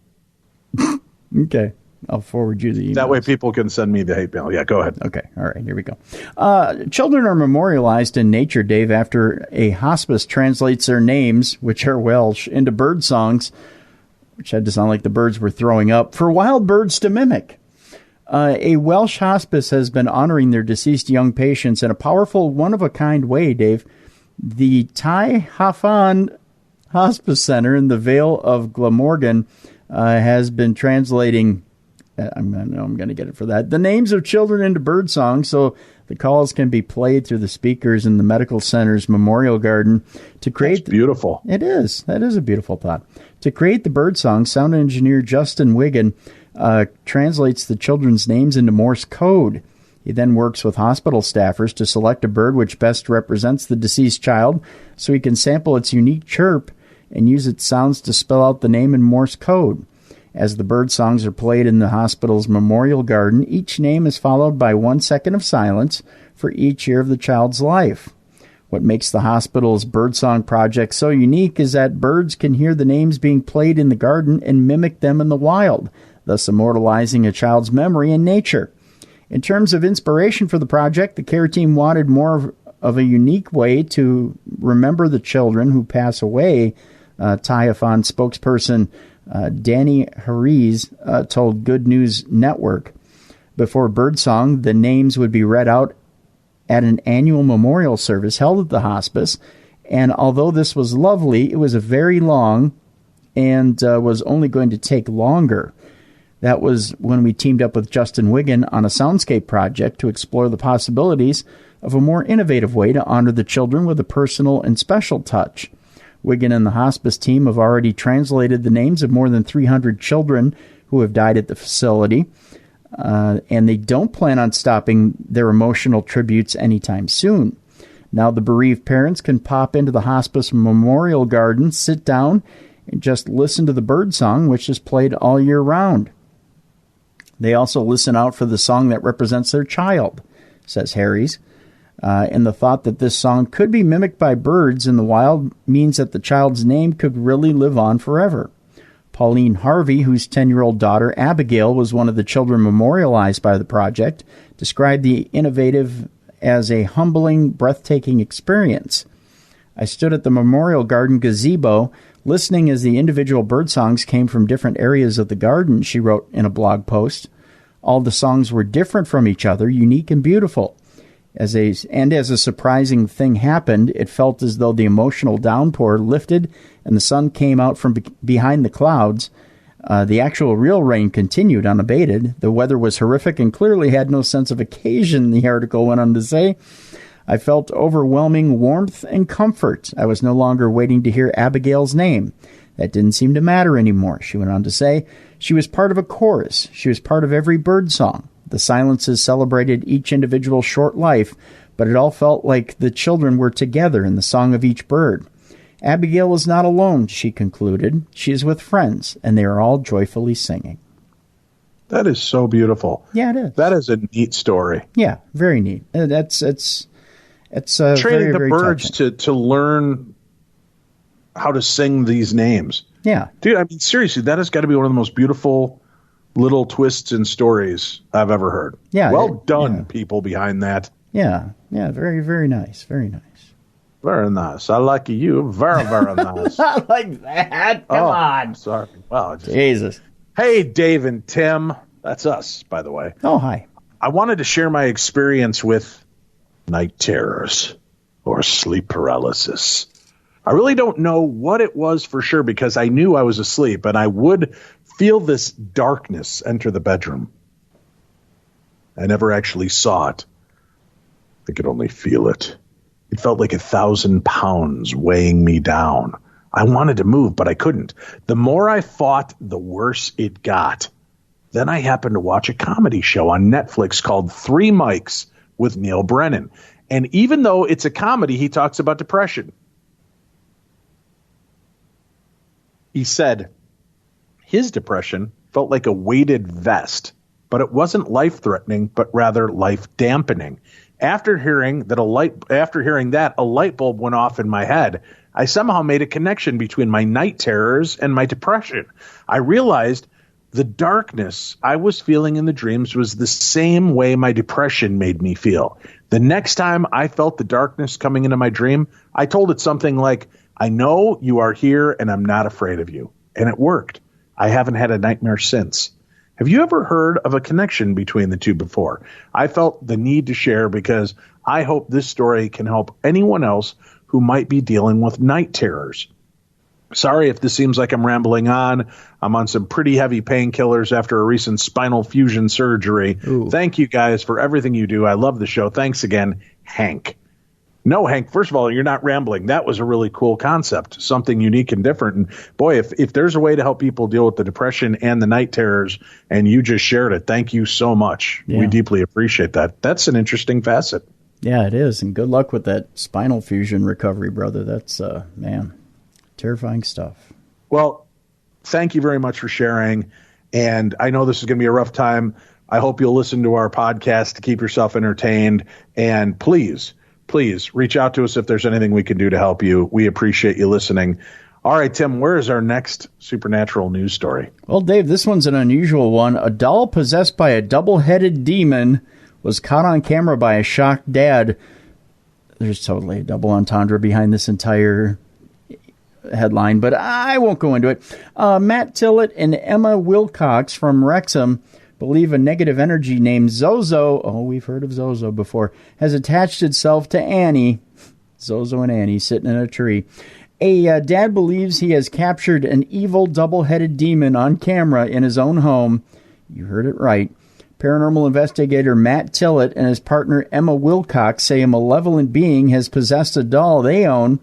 Okay. I'll forward you the email. That way people can send me the hate mail. Yeah, go ahead. Okay. All right. Here we go. Children are memorialized in nature, Dave, after a hospice translates their names, which are Welsh, into bird songs, which had to sound like the birds were throwing up, for wild birds to mimic. A Welsh hospice has been honoring their deceased young patients in a powerful, one-of-a-kind way, Dave. The Tai Hafan Hospice Center in the Vale of Glamorgan has been translating... I'm going to get it for that. The names of children into bird songs, so the calls can be played through the speakers in the medical center's memorial garden to create. That's beautiful. It is. That is a beautiful thought. To create the bird song, sound engineer Justin Wiggin translates the children's names into Morse code. He then works with hospital staffers to select a bird which best represents the deceased child, so he can sample its unique chirp and use its sounds to spell out the name in Morse code. As the bird songs are played in the hospital's memorial garden, each name is followed by 1 second of silence for each year of the child's life. What makes the hospital's birdsong project so unique is that birds can hear the names being played in the garden and mimic them in the wild, thus immortalizing a child's memory in nature. In terms of inspiration for the project, the care team wanted more of a unique way to remember the children who pass away. Tyafon spokesperson Danny Harries told Good News Network. Before birdsong, the names would be read out at an annual memorial service held at the hospice, and although this was lovely, it was a very long and was only going to take longer. That was when we teamed up with Justin Wiggin on a soundscape project to explore the possibilities of a more innovative way to honor the children with a personal and special touch. Wiggin and the hospice team have already translated the names of more than 300 children who have died at the facility, and they don't plan on stopping their emotional tributes anytime soon. Now the bereaved parents can pop into the hospice memorial garden, sit down, and just listen to the bird song, which is played all year round. They also listen out for the song that represents their child, says Harry's. And the thought that this song could be mimicked by birds in the wild means that the child's name could really live on forever. Pauline Harvey, whose 10-year-old daughter Abigail was one of the children memorialized by the project, described the innovative as a humbling, breathtaking experience. I stood at the Memorial Garden gazebo listening as the individual bird songs came from different areas of the garden, she wrote in a blog post. All the songs were different from each other, unique and beautiful. As a surprising thing happened, it felt as though the emotional downpour lifted and the sun came out from behind the clouds. The actual real rain continued unabated. The weather was horrific and clearly had no sense of occasion, the article went on to say. I felt overwhelming warmth and comfort. I was no longer waiting to hear Abigail's name. That didn't seem to matter anymore, she went on to say. She was part of a chorus. She was part of every bird song. The silences celebrated each individual short life, but it all felt like the children were together in the song of each bird. Abigail is not alone, she concluded. She is with friends, and they are all joyfully singing. That is so beautiful. Yeah, it is. That is a neat story. Yeah, very neat. It's training very, the very birds to learn how to sing these names. Yeah. Dude, I mean, seriously, that has got to be one of the most beautiful little twists and stories I've ever heard. Yeah. Well done, people behind that. Yeah. Yeah, very, very nice. Very nice. Very nice. I like you. Very, very nice. I like that. Come on. Sorry. Well, Jesus. Hey, Dave and Tim. That's us, by the way. Oh, hi. I wanted to share my experience with night terrors or sleep paralysis. I really don't know what it was for sure because I knew I was asleep and I would feel this darkness enter the bedroom. I never actually saw it. I could only feel it. It felt like 1,000 pounds weighing me down. I wanted to move, but I couldn't. The more I fought, the worse it got. Then I happened to watch a comedy show on Netflix called 3 Mics with Neil Brennan. And even though it's a comedy, he talks about depression. He said his depression felt like a weighted vest, but it wasn't life-threatening, but rather life-dampening. After hearing that, a light bulb went off in my head. I somehow made a connection between my night terrors and my depression. I realized the darkness I was feeling in the dreams was the same way my depression made me feel. The next time I felt the darkness coming into my dream, I told it something like, I know you are here and I'm not afraid of you. And it worked. I haven't had a nightmare since. Have you ever heard of a connection between the two before? I felt the need to share because I hope this story can help anyone else who might be dealing with night terrors. Sorry if this seems like I'm rambling on. I'm on some pretty heavy painkillers after a recent spinal fusion surgery. Ooh. Thank you guys for everything you do. I love the show. Thanks again, Hank. No, Hank, first of all, you're not rambling. That was a really cool concept, something unique and different. And boy, if there's a way to help people deal with the depression and the night terrors, and you just shared it, thank you so much. Yeah. We deeply appreciate that. That's an interesting facet. Yeah, it is. And good luck with that spinal fusion recovery, brother. That's, man, terrifying stuff. Well, thank you very much for sharing. And I know this is going to be a rough time. I hope you'll listen to our podcast to keep yourself entertained. And please reach out to us if there's anything we can do to help you. We appreciate you listening. All right, Tim, where is our next supernatural news story? Well, Dave, this one's an unusual one. A doll possessed by a double-headed demon was caught on camera by a shocked dad. There's totally a double entendre behind this entire headline, but I won't go into it. Matt Tillett and Emma Wilcox from Wrexham believe a negative energy named Zozo, we've heard of Zozo before, has attached itself to Annie. Zozo and Annie sitting in a tree. A dad believes he has captured an evil double-headed demon on camera in his own home. You heard it right. Paranormal investigator Matt Tillett and his partner Emma Wilcox say a malevolent being has possessed a doll they own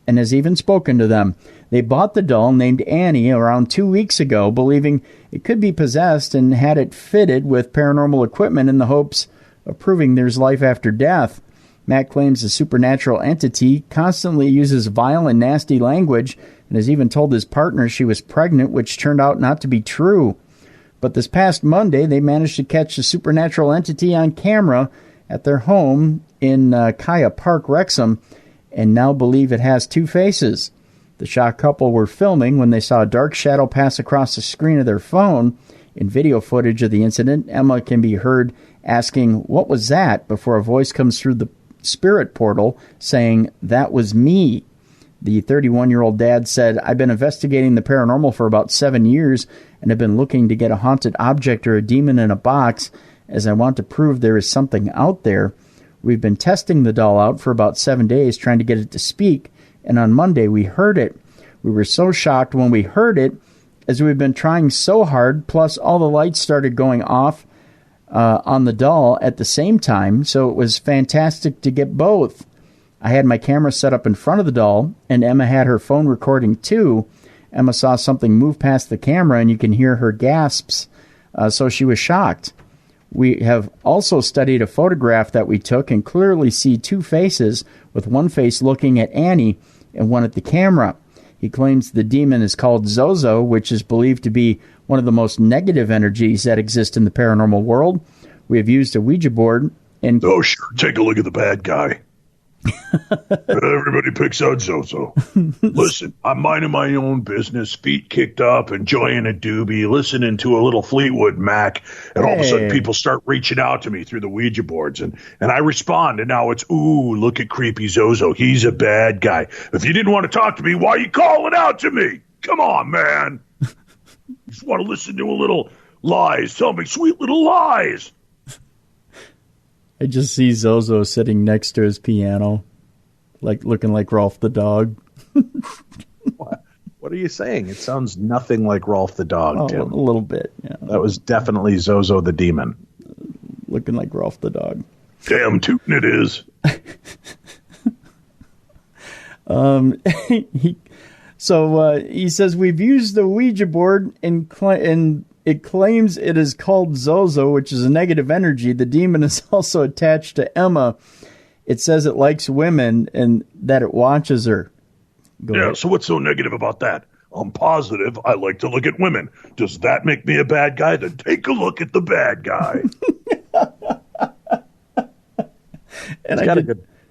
and has even spoken to them. They bought the doll named Annie around 2 weeks ago, believing it could be possessed, and had it fitted with paranormal equipment in the hopes of proving there's life after death. Matt claims the supernatural entity constantly uses vile and nasty language and has even told his partner she was pregnant, which turned out not to be true. But this past Monday, they managed to catch the supernatural entity on camera at their home in Kaya Park, Wrexham, and now believe it has two faces. The shocked couple were filming when they saw a dark shadow pass across the screen of their phone. In video footage of the incident, Emma can be heard asking, "What was that?" before a voice comes through the spirit portal saying, "That was me." The 31-year-old dad said, "I've been investigating the paranormal for about 7 years and have been looking to get a haunted object or a demon in a box as I want to prove there is something out there. We've been testing the doll out for about 7 days trying to get it to speak, and on Monday we heard it. We were so shocked when we heard it as we've been trying so hard, plus all the lights started going off on the doll at the same time, so it was fantastic to get both. I had my camera set up in front of the doll, and Emma had her phone recording too. Emma saw something move past the camera, and you can hear her gasps, so she was shocked. We have also studied a photograph that we took and clearly see two faces, with one face looking at Annie and one at the camera. He claims the demon is called Zozo, which is believed to be one of the most negative energies that exist in the paranormal world. We have used a Ouija board and... Oh, sure. Take a look at the bad guy. Everybody picks out Zozo. Listen, I'm minding my own business, feet kicked up, enjoying a doobie, listening to a little Fleetwood Mac, and all of a sudden people start reaching out to me through the Ouija boards, and I respond, and now it's, ooh, look at creepy Zozo. He's a bad guy. If you didn't want to talk to me, why are you calling out to me? Come on, man. You just want to listen to a little lies. Tell me sweet little lies. I just see Zozo sitting next to his piano, like looking like Rolf the dog. What are you saying? It sounds nothing like Rolf the dog, Tim. A little bit, yeah. That was definitely Zozo the demon. Looking like Rolf the dog. Damn tootin' it is. He says, we've used the Ouija board and it claims it is called Zozo, which is a negative energy. The demon is also attached to Emma. It says it likes women and that it watches her. Go ahead. So what's so negative about that? I'm positive I like to look at women. Does that make me a bad guy? Then take a look at the bad guy.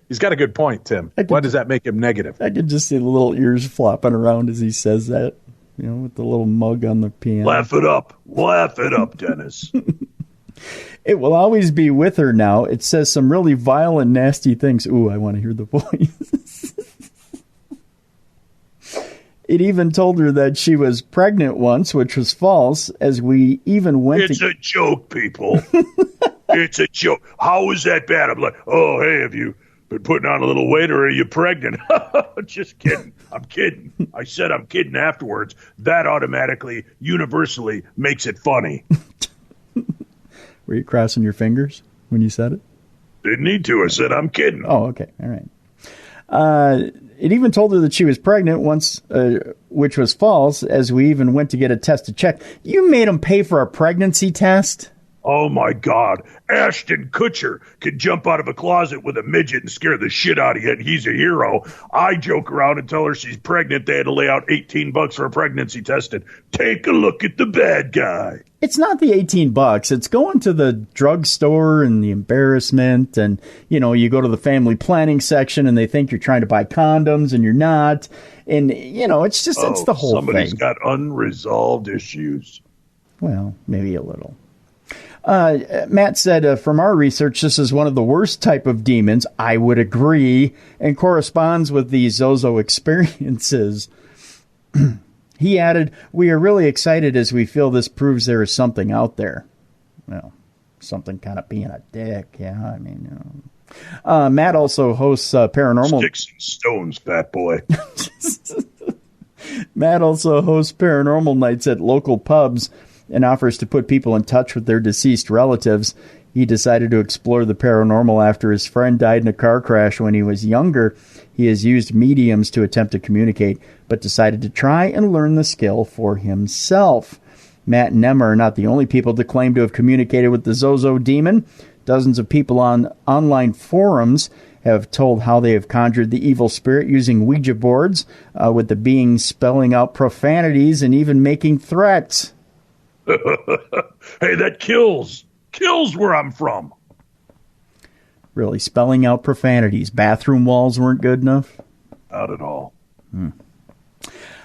He's got a good point, Tim. Why does that make him negative? I could just see the little ears flopping around as he says that, with the little mug on the piano. Laugh it up, Dennis. It will always be with her now. It says some really vile and nasty things. Ooh, I want to hear the voice. It even told her that she was pregnant once, which was false, as we even went It's a joke, people. It's a joke. How is that bad? I'm like, oh, hey, have you been putting on a little weight or are you pregnant? Just kidding. I'm kidding. I said I'm kidding afterwards. That automatically, universally makes it funny. Were you crossing your fingers when you said it? Didn't need to. I said I'm kidding. Oh, okay. All right. It even told her that she was pregnant once, which was false, as we even went to get a test to check. You made them pay for a pregnancy test? Oh, my God. Ashton Kutcher can jump out of a closet with a midget and scare the shit out of you, and he's a hero. I joke around and tell her she's pregnant. They had to lay out $18 for a pregnancy test. And take a look at the bad guy. It's not the $18. It's going to the drugstore and the embarrassment. And, you go to the family planning section and they think you're trying to buy condoms and you're not. And, it's just, it's the whole somebody's thing. Somebody's got unresolved issues. Well, maybe a little. Matt said, from our research, this is one of the worst type of demons. I would agree, and corresponds with the Zozo experiences. He added, we are really excited as we feel this proves there is something out there. Well, something kind of being a dick, yeah. I mean, Matt also hosts paranormal... Sticks and stones, fat boy. Matt also hosts paranormal nights at local pubs. and offers to put people in touch with their deceased relatives. He decided to explore the paranormal after his friend died in a car crash when he was younger. He has used mediums to attempt to communicate, but decided to try and learn the skill for himself. Matt and Emma are not the only people to claim to have communicated with the Zozo demon. Dozens of people on online forums have told how they have conjured the evil spirit using Ouija boards, with the being spelling out profanities and even making threats. Hey, that kills. Kills where I'm from. Really, spelling out profanities. Bathroom walls weren't good enough? Not at all.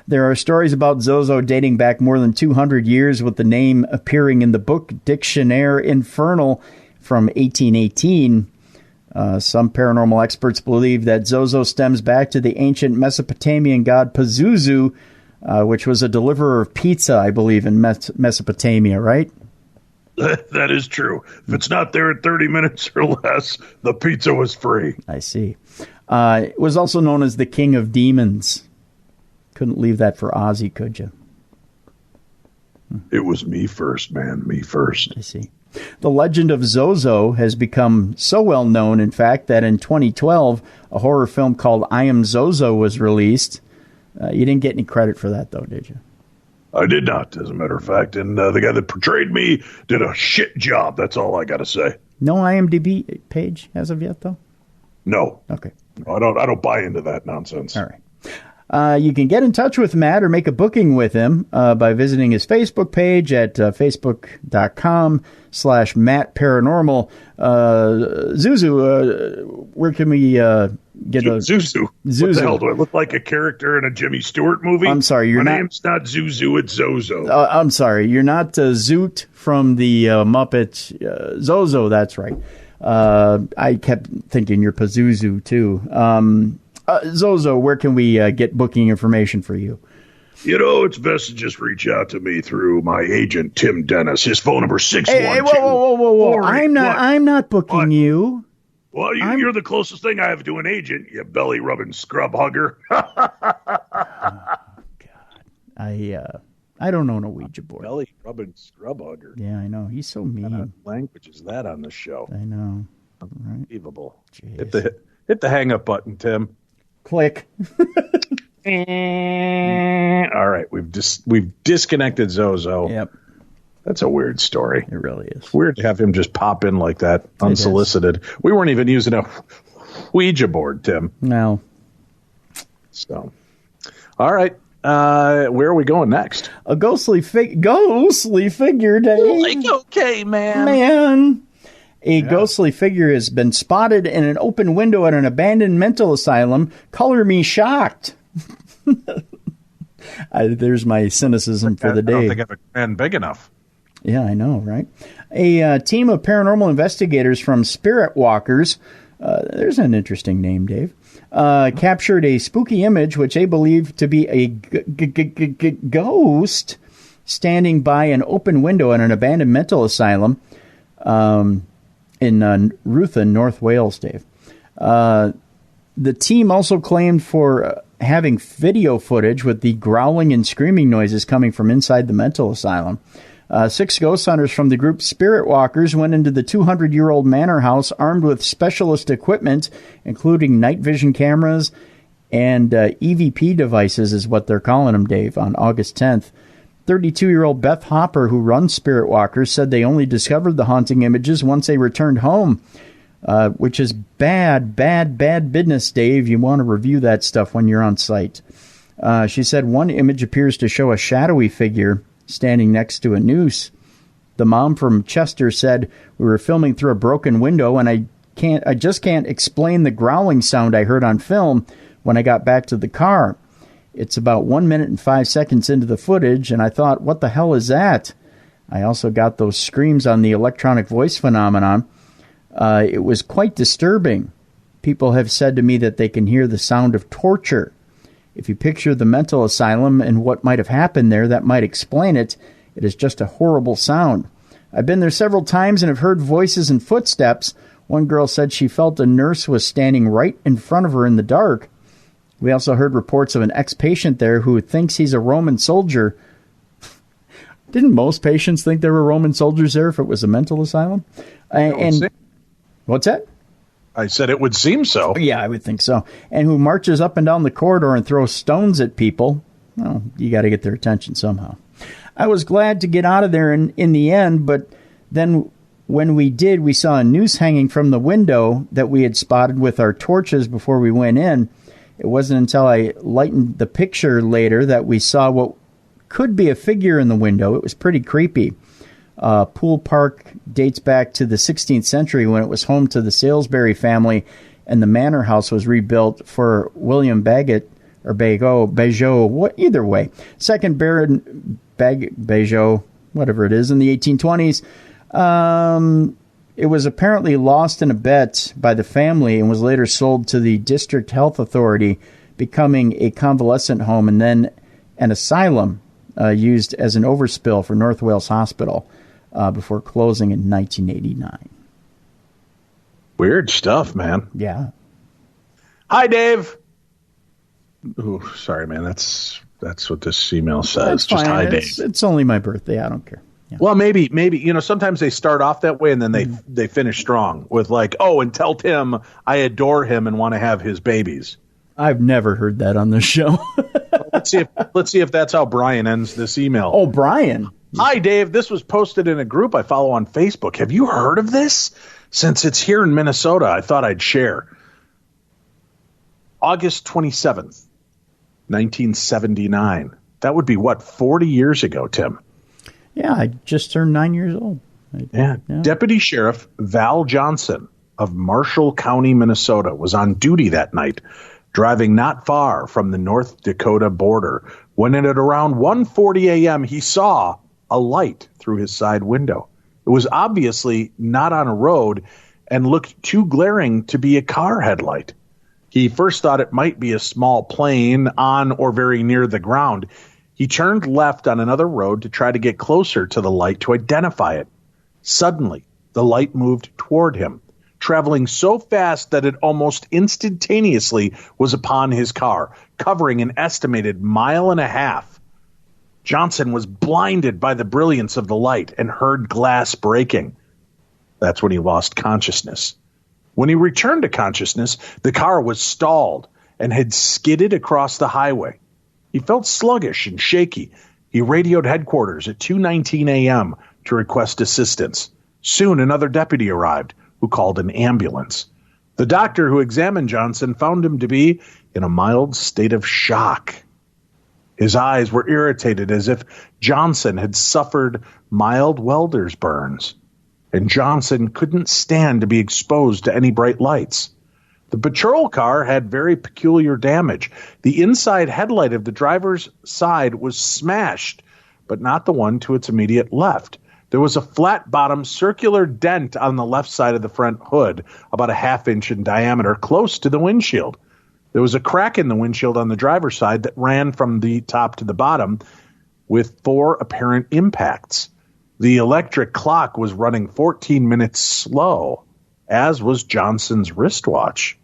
There are stories about Zozo dating back more than 200 years, with the name appearing in the book Dictionnaire Infernal from 1818. Some paranormal experts believe that Zozo stems back to the ancient Mesopotamian god Pazuzu, which was a deliverer of pizza, I believe, in Mesopotamia, right? That is true. If it's not there in 30 minutes or less, the pizza was free. I see. It was also known as the King of Demons. Couldn't leave that for Ozzy, could you? It was me first, man. Me first. I see. The legend of Zozo has become so well known, in fact, that in 2012, a horror film called I Am Zozo was released. You didn't get any credit for that, though, did you? I did not, as a matter of fact. And the guy that portrayed me did a shit job. That's all I got to say. No IMDb page as of yet, though? No. Okay. I don't buy into that nonsense. All right. You can get in touch with Matt or make a booking with him by visiting his Facebook page at facebook.com/Matt Paranormal. Zuzu, where can we get a... Zuzu. Zuzu. What the hell? Do I look like a character in a Jimmy Stewart movie? I'm sorry, My name's not Zuzu, it's Zozo. I'm sorry, you're not Zoot from the Muppets. Zozo, that's right. I kept thinking you're Pazuzu, too. Zozo, where can we get booking information for you? You know, it's best to just reach out to me through my agent, Tim Dennis. His phone number 612. Hey, whoa. I'm not booking you. Well, you're the closest thing I have to an agent, you belly-rubbing scrub hugger. God. I don't own a Ouija board. Belly-rubbing scrub hugger. Yeah, I know. He's so mean. What kind of language is that on the show? I know. Right. Unbelievable. Hit the hang-up button, Tim. Click. All right, we've disconnected Zozo. Yep. That's a weird story. It really is. It's weird to have him just pop in like that, unsolicited. We weren't even using a Ouija board, Tim. No. So, all right. Where are we going next? A ghostly figure, Dave. Like, okay, man. Man. Ghostly figure has been spotted in an open window at an abandoned mental asylum. Color me shocked. There's my cynicism for the day. I don't think I have a fan big enough. Yeah, I know, right? A team of paranormal investigators from Spirit Walkers, there's an interesting name, Dave, captured a spooky image which they believe to be a ghost standing by an open window at an abandoned mental asylum in Ruthin, North Wales, Dave. The team also claimed for having video footage with the growling and screaming noises coming from inside the mental asylum. 6 ghost hunters from the group Spirit Walkers went into the 200-year-old manor house armed with specialist equipment, including night vision cameras and EVP devices, is what they're calling them, Dave, on August 10th. 32-year-old Beth Hopper, who runs Spirit Walkers, said they only discovered the haunting images once they returned home, which is bad business, Dave. You want to review that stuff when you're on site. She said one image appears to show a shadowy figure standing next to a noose. The mom from Chester said, "We were filming through a broken window, and I just can't explain the growling sound I heard on film when I got back to the car. It's about 1 minute and 5 seconds into the footage, and I thought, what the hell is that?" I also got those screams on the electronic voice phenomenon. It was quite disturbing. People have said to me that they can hear the sound of torture. If you picture the mental asylum and what might have happened there, that might explain it. It is just a horrible sound. I've been there several times and have heard voices and footsteps. One girl said she felt a nurse was standing right in front of her in the dark. We also heard reports of an ex-patient there who thinks he's a Roman soldier Didn't most patients think there were Roman soldiers there if it was a mental asylum? And what's that? I said it would seem so. Yeah, I would think so. And who marches up and down the corridor and throws stones at people. Well, you got to get their attention somehow. I was glad to get out of there in the end, but then when we did, we saw a noose hanging from the window that we had spotted with our torches before we went in. It wasn't until I lightened the picture later that we saw what could be a figure in the window. It was pretty creepy. Pool Park dates back to the 16th century when it was home to the Salisbury family, and the manor house was rebuilt for William Bagot, or Beaujeu, either way. Second Baron Beaujeu, whatever it is, in the 1820s. It was apparently lost in a bet by the family and was later sold to the District Health Authority, becoming a convalescent home and then an asylum used as an overspill for North Wales Hospital before closing in 1989. Weird stuff, man. Yeah. Hi, Dave. Ooh, sorry, man. That's what this email says. That's just fine. hi, Dave. It's only my birthday. I don't care. Yeah. Well, maybe, sometimes they start off that way and then they finish strong with like, oh, and tell Tim I adore him and want to have his babies. I've never heard that on this show. Let's see if that's how Brian ends this email. Oh, Brian. Hi, Dave. This was posted in a group I follow on Facebook. Have you heard of this? Since it's here in Minnesota, I thought I'd share. August 27th, 1979. That would be, 40 years ago, Tim? Yeah, I just turned 9 years old. Yeah. Deputy Sheriff Val Johnson of Marshall County, Minnesota, was on duty that night, driving not far from the North Dakota border, when at around 1:40 a.m. he saw a light through his side window. It was obviously not on a road and looked too glaring to be a car headlight. He first thought it might be a small plane on or very near the ground. He turned left on another road to try to get closer to the light to identify it. Suddenly, the light moved toward him, traveling so fast that it almost instantaneously was upon his car, covering an estimated 1.5 miles. Johnson was blinded by the brilliance of the light and heard glass breaking. That's when he lost consciousness. When he returned to consciousness, the car was stalled and had skidded across the highway. He felt sluggish and shaky. He radioed headquarters at 2:19 a.m. to request assistance. Soon another deputy arrived, who called an ambulance. The doctor who examined Johnson found him to be in a mild state of shock. His eyes were irritated as if Johnson had suffered mild welder's burns, and Johnson couldn't stand to be exposed to any bright lights. The patrol car had very peculiar damage. The inside headlight of the driver's side was smashed, but not the one to its immediate left. There was a flat-bottom circular dent on the left side of the front hood, about a 1/2 inch in diameter, close to the windshield. There was a crack in the windshield on the driver's side that ran from the top to the bottom, with 4 apparent impacts. The electric clock was running 14 minutes slow, as was Johnson's wristwatch.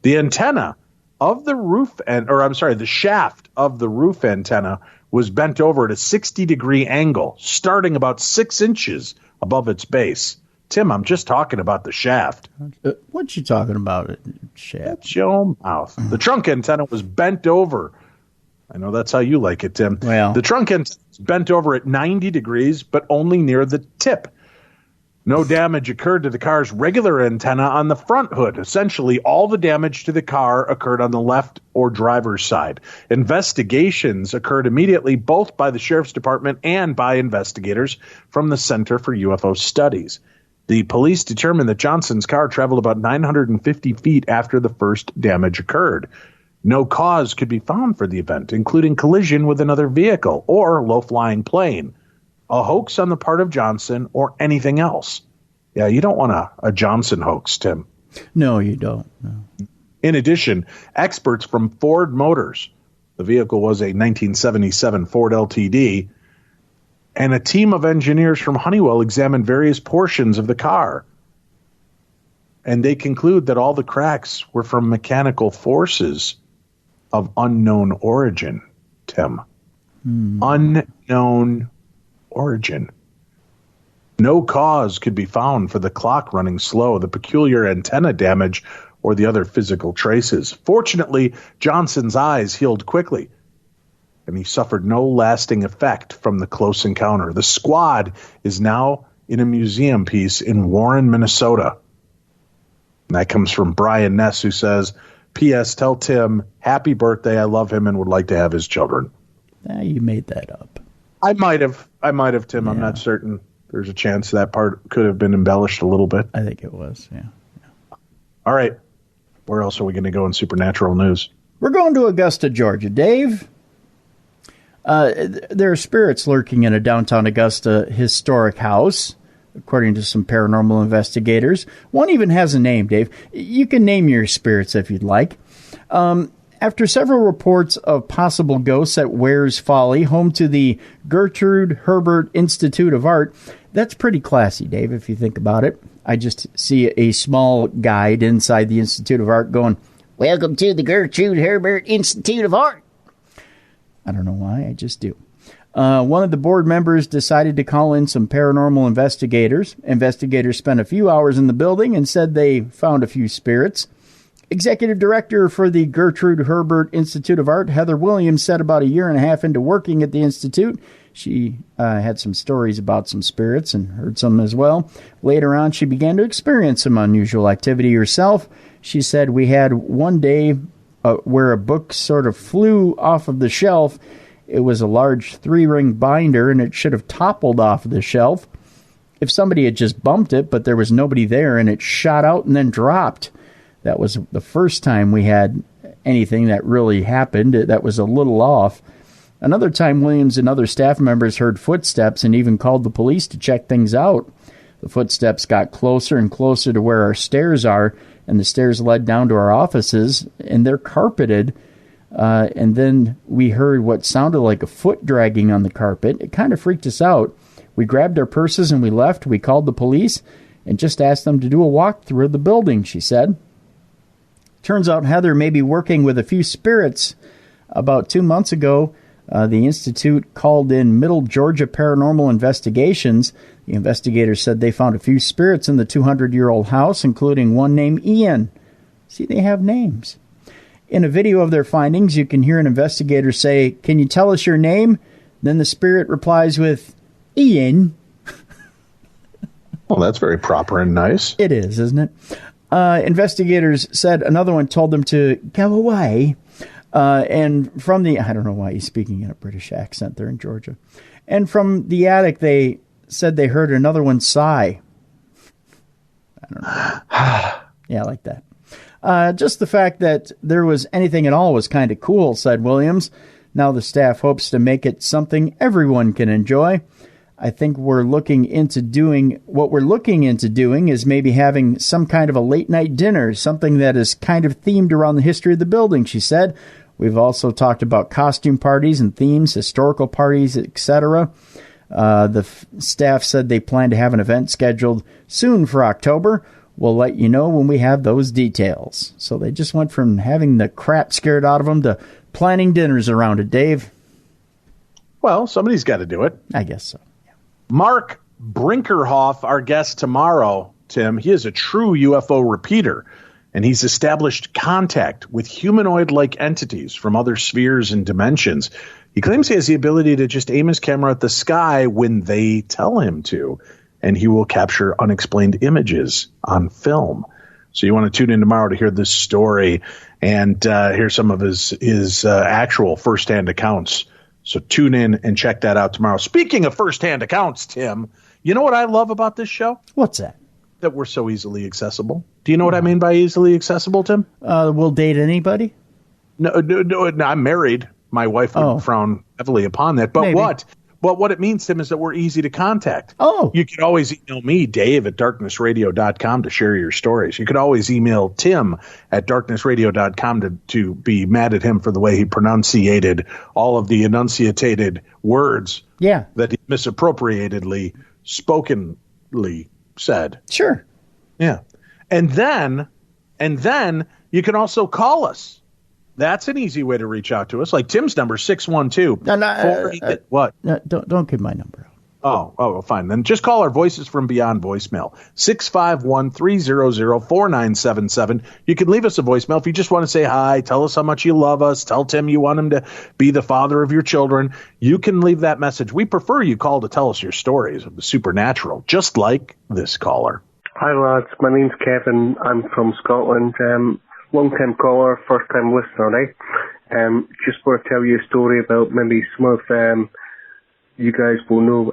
The antenna of the the shaft of the roof antenna was bent over at a 60-degree angle, starting about 6 inches above its base. Tim, I'm just talking about the shaft. What you talking about, shaft? That's your mouth. The trunk antenna was bent over. I know that's how you like it, Tim. Well, the trunk antenna was bent over at 90 degrees, but only near the tip. No damage occurred to the car's regular antenna on the front hood. Essentially, all the damage to the car occurred on the left or driver's side. Investigations occurred immediately, both by the Sheriff's Department and by investigators from the Center for UFO Studies. The police determined that Johnson's car traveled about 950 feet after the first damage occurred. No cause could be found for the event, including collision with another vehicle or low-flying plane, a hoax on the part of Johnson, or anything else. Yeah, you don't want a Johnson hoax, Tim. No, you don't. No. In addition, experts from Ford Motors, the vehicle was a 1977 Ford LTD, and a team of engineers from Honeywell examined various portions of the car. And they conclude that all the cracks were from mechanical forces of unknown origin, Tim. Unknown origin. No cause could be found for the clock running slow, the peculiar antenna damage, or the other physical traces. Fortunately, Johnson's eyes healed quickly, and he suffered no lasting effect from the close encounter. The squad is now in a museum piece in Warren, Minnesota. And that comes from Brian Ness, who says, P.S. Tell Tim, happy birthday. I love him and would like to have his children. You made that up. I might have, Tim. Yeah. I'm not certain. There's a chance that part could have been embellished a little bit. I think it was, yeah. All right. Where else are we going to go in supernatural news? We're going to Augusta, Georgia. Dave, there are spirits lurking in a downtown Augusta historic house, according to some paranormal investigators. One even has a name, Dave. You can name your spirits if you'd like. After several reports of possible ghosts at Ware's Folly, home to the Gertrude Herbert Institute of Art, that's pretty classy, Dave, if you think about it. I just see a small guide inside the Institute of Art going, "Welcome to the Gertrude Herbert Institute of Art." I don't know why, I just do. One of the board members decided to call in some paranormal investigators. Investigators spent a few hours in the building and said they found a few spirits. Executive Director for the Gertrude Herbert Institute of Art, Heather Williams, said about a year and a half into working at the Institute, she had some stories about some spirits and heard some as well. Later on, she began to experience some unusual activity herself. She said, "We had one day where a book sort of flew off of the shelf. It was a large 3-ring binder, and it should have toppled off the shelf if somebody had just bumped it, but there was nobody there, and it shot out and then dropped. That was the first time we had anything that really happened. That was a little off." Another time, Williams and other staff members heard footsteps and even called the police to check things out. The footsteps got closer and closer to where our stairs are, and the stairs led down to our offices, and they're carpeted. And then we heard what sounded like a foot dragging on the carpet. It kind of freaked us out. We grabbed our purses and we left. We called the police and just asked them to do a walkthrough of the building, she said. Turns out Heather may be working with a few spirits. About 2 months ago, the Institute called in Middle Georgia Paranormal Investigations. The investigators said they found a few spirits in the 200-year-old house, including one named Ian. See, they have names. In a video of their findings, you can hear an investigator say, "Can you tell us your name?" Then the spirit replies with, "Ian." Well, that's very proper and nice. It is, isn't it? Investigators said another one told them to go away. And from the, I don't know why he's speaking in a British accent there in Georgia. And from the attic, they said they heard another one sigh. I don't know. Yeah, like that. Just the fact that there was anything at all was kind of cool, said Williams. Now the staff hopes to make it something everyone can enjoy. I think what we're looking into doing is maybe having some kind of a late night dinner, something that is kind of themed around the history of the building, she said. We've also talked about costume parties and themes, historical parties, etc. The staff said they plan to have an event scheduled soon for October. We'll let you know when we have those details. So they just went from having the crap scared out of them to planning dinners around it, Dave. Well, somebody's got to do it. I guess so. Mark Brinkerhoff, our guest tomorrow, Tim, he is a true UFO repeater, and he's established contact with humanoid-like entities from other spheres and dimensions. He claims he has the ability to just aim his camera at the sky when they tell him to, and he will capture unexplained images on film. So you want to tune in tomorrow to hear this story and hear some of his actual firsthand accounts. So tune in and check that out tomorrow. Speaking of firsthand accounts, Tim, you know what I love about this show? What's that? That we're so easily accessible. Do you know what I mean by easily accessible, Tim? We'll date anybody? No, I'm married. My wife would frown heavily upon that. But Maybe. what it means, Tim, is that we're easy to contact. Oh. You can always email me, Dave, at darknessradio.com to share your stories. You could always email Tim at darknessradio.com to be mad at him for the way he pronunciated all of the enunciated words that he misappropriatedly, spokenly said. Sure. Yeah. And then you can also call us. That's an easy way to reach out to us. Like Tim's number, 612. What? What? No, don't give my number out. Oh, fine. Then just call our Voices from Beyond voicemail, 651-300-4977. You can leave us a voicemail if you just want to say hi, tell us how much you love us, tell Tim you want him to be the father of your children. You can leave that message. We prefer you call to tell us your stories of the supernatural, just like this caller. Hi, lads. My name's Kevin. I'm from Scotland. Long-time caller, first-time listener, eh? Just want to tell you a story about maybe some of you guys will know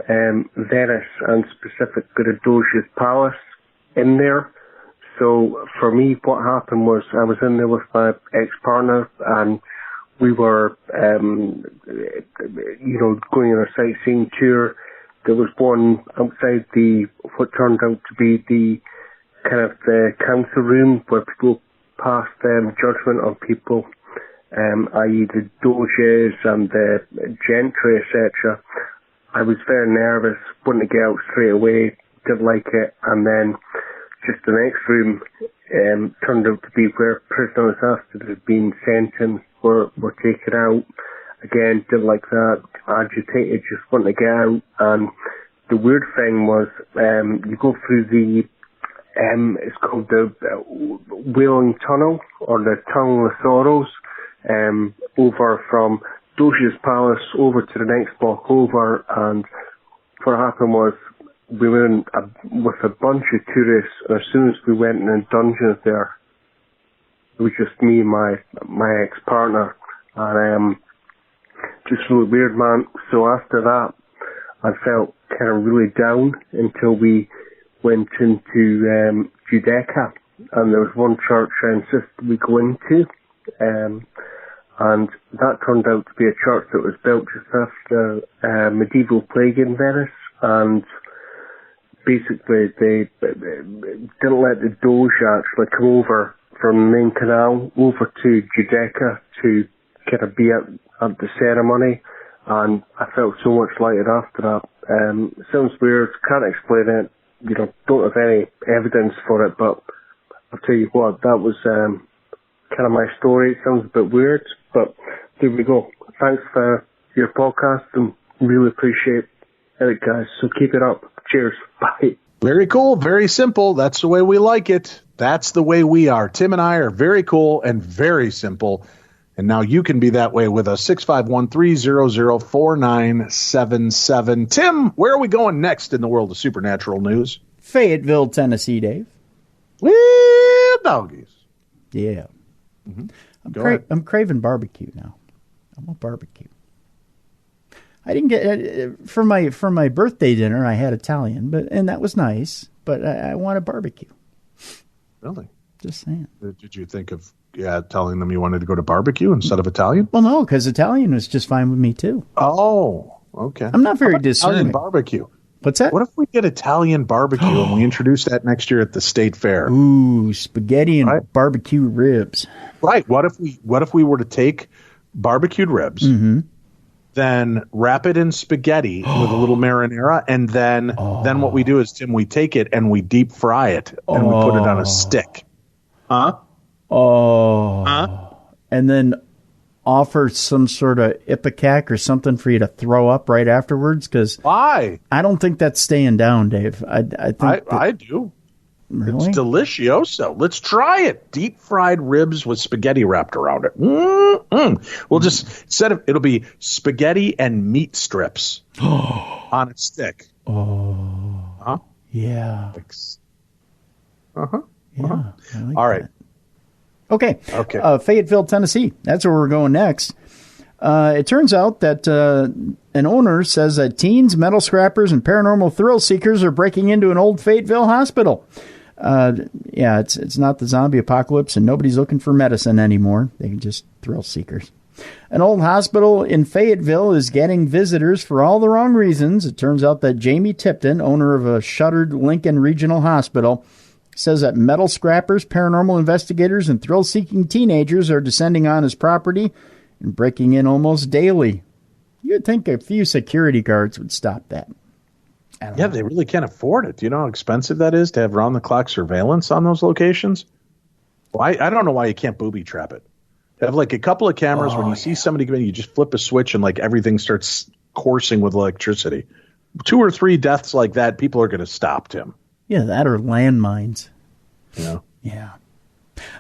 Venice, and specifically the Doge's Palace in there. So for me, what happened was I was in there with my ex-partner, and we were, going on a sightseeing tour. There was one outside what turned out to be the kind of the council room where people passed judgment on people, i.e. the Doges and the gentry, etc. I was very nervous, wanted to get out straight away, didn't like it, and then just the next room turned out to be where prisoners after they'd been sentenced were taken out. Again, didn't like that, agitated, just wanted to get out. And the weird thing was, you go through it's called the Wailing Tunnel, or the Tunnel of Sorrows, over from Doge's Palace over to the next block over. And what happened was, we went with a bunch of tourists, and as soon as we went in the dungeons there, it was just me and my ex-partner, and just really weird, man. So after that, I felt kind of really down until we went into Judaica, and there was one church I insisted we go into, and that turned out to be a church that was built just after medieval plague in Venice, and basically they didn't let the Doge actually come over from the main canal over to Judaica to kind of be at the ceremony, and I felt so much lighter after that. It sounds weird, can't explain it, don't have any evidence for it, but I'll tell you what, that was kind of my story. It sounds a bit weird, but there we go. Thanks for your podcast, and really appreciate it, guys, so keep it up. Cheers. Bye. Very cool. Very simple. That's the way we like it. That's the way we are. Tim and I are very cool and very simple. And now you can be that way with us. 651-300-4977. Tim, where are we going next in the world of supernatural news? Fayetteville, Tennessee, Dave. Well, doggies. Yeah. Mm-hmm. I'm craving barbecue now. I want barbecue. I didn't get for my birthday dinner. I had Italian, and that was nice. But I wanted barbecue. Really? Just saying. Did you think of telling them you wanted to go to barbecue instead of Italian? Well, no, because Italian was just fine with me too. Oh, okay. I'm not very discerning. Italian barbecue. What's that? What if we get Italian barbecue and we introduce that next year at the state fair? Ooh, spaghetti and barbecue ribs. Right. What if we were to take barbecued ribs, then wrap it in spaghetti with a little marinara, and then what we do is, Tim, we take it and we deep fry it and we put it on a stick. Huh? And then offer some sort of ipecac or something for you to throw up right afterwards? Because why? I don't think that's staying down, Dave. I think I do. Really? It's delicioso. Let's try it. Deep fried ribs with spaghetti wrapped around it. We'll just it'll be spaghetti and meat strips on a stick. Yeah. Yeah. I like all right. that. Okay. Fayetteville, Tennessee. That's where we're going next. It turns out that an owner says that teens, metal scrappers, and paranormal thrill seekers are breaking into an old Fayetteville hospital. It's not the zombie apocalypse, and nobody's looking for medicine anymore. They're just thrill seekers. An old hospital in Fayetteville is getting visitors for all the wrong reasons. It turns out that Jamie Tipton, owner of a shuttered Lincoln Regional Hospital, says that metal scrappers, paranormal investigators, and thrill-seeking teenagers are descending on his property and breaking in almost daily. You'd think a few security guards would stop that. Yeah, they really can't afford it. Do you know how expensive that is to have round-the-clock surveillance on those locations? Well, I don't know why you can't booby trap it. Have like a couple of cameras when you see somebody come in, you just flip a switch and like everything starts coursing with electricity. 2 or 3 deaths like that, people are going to stop, Tim. Yeah, that or landmines. Yeah. Yeah.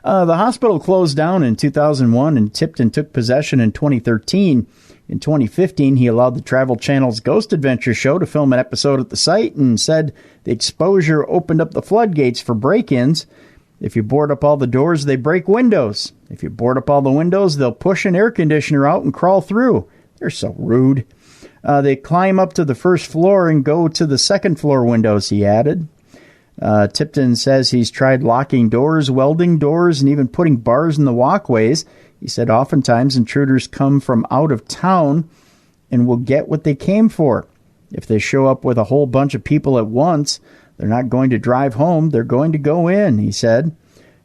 The hospital closed down in 2001 and Tipton took possession in 2013. In 2015, he allowed the Travel Channel's Ghost Adventure show to film an episode at the site and said the exposure opened up the floodgates for break-ins. If you board up all the doors, they break windows. If you board up all the windows, they'll push an air conditioner out and crawl through. They're so rude. They climb up to the first floor and go to the second floor windows, he added. Tipton says he's tried locking doors, welding doors, and even putting bars in the walkways. He said oftentimes intruders come from out of town and will get what they came for. If they show up with a whole bunch of people at once, they're not going to drive home. They're going to go in, he said.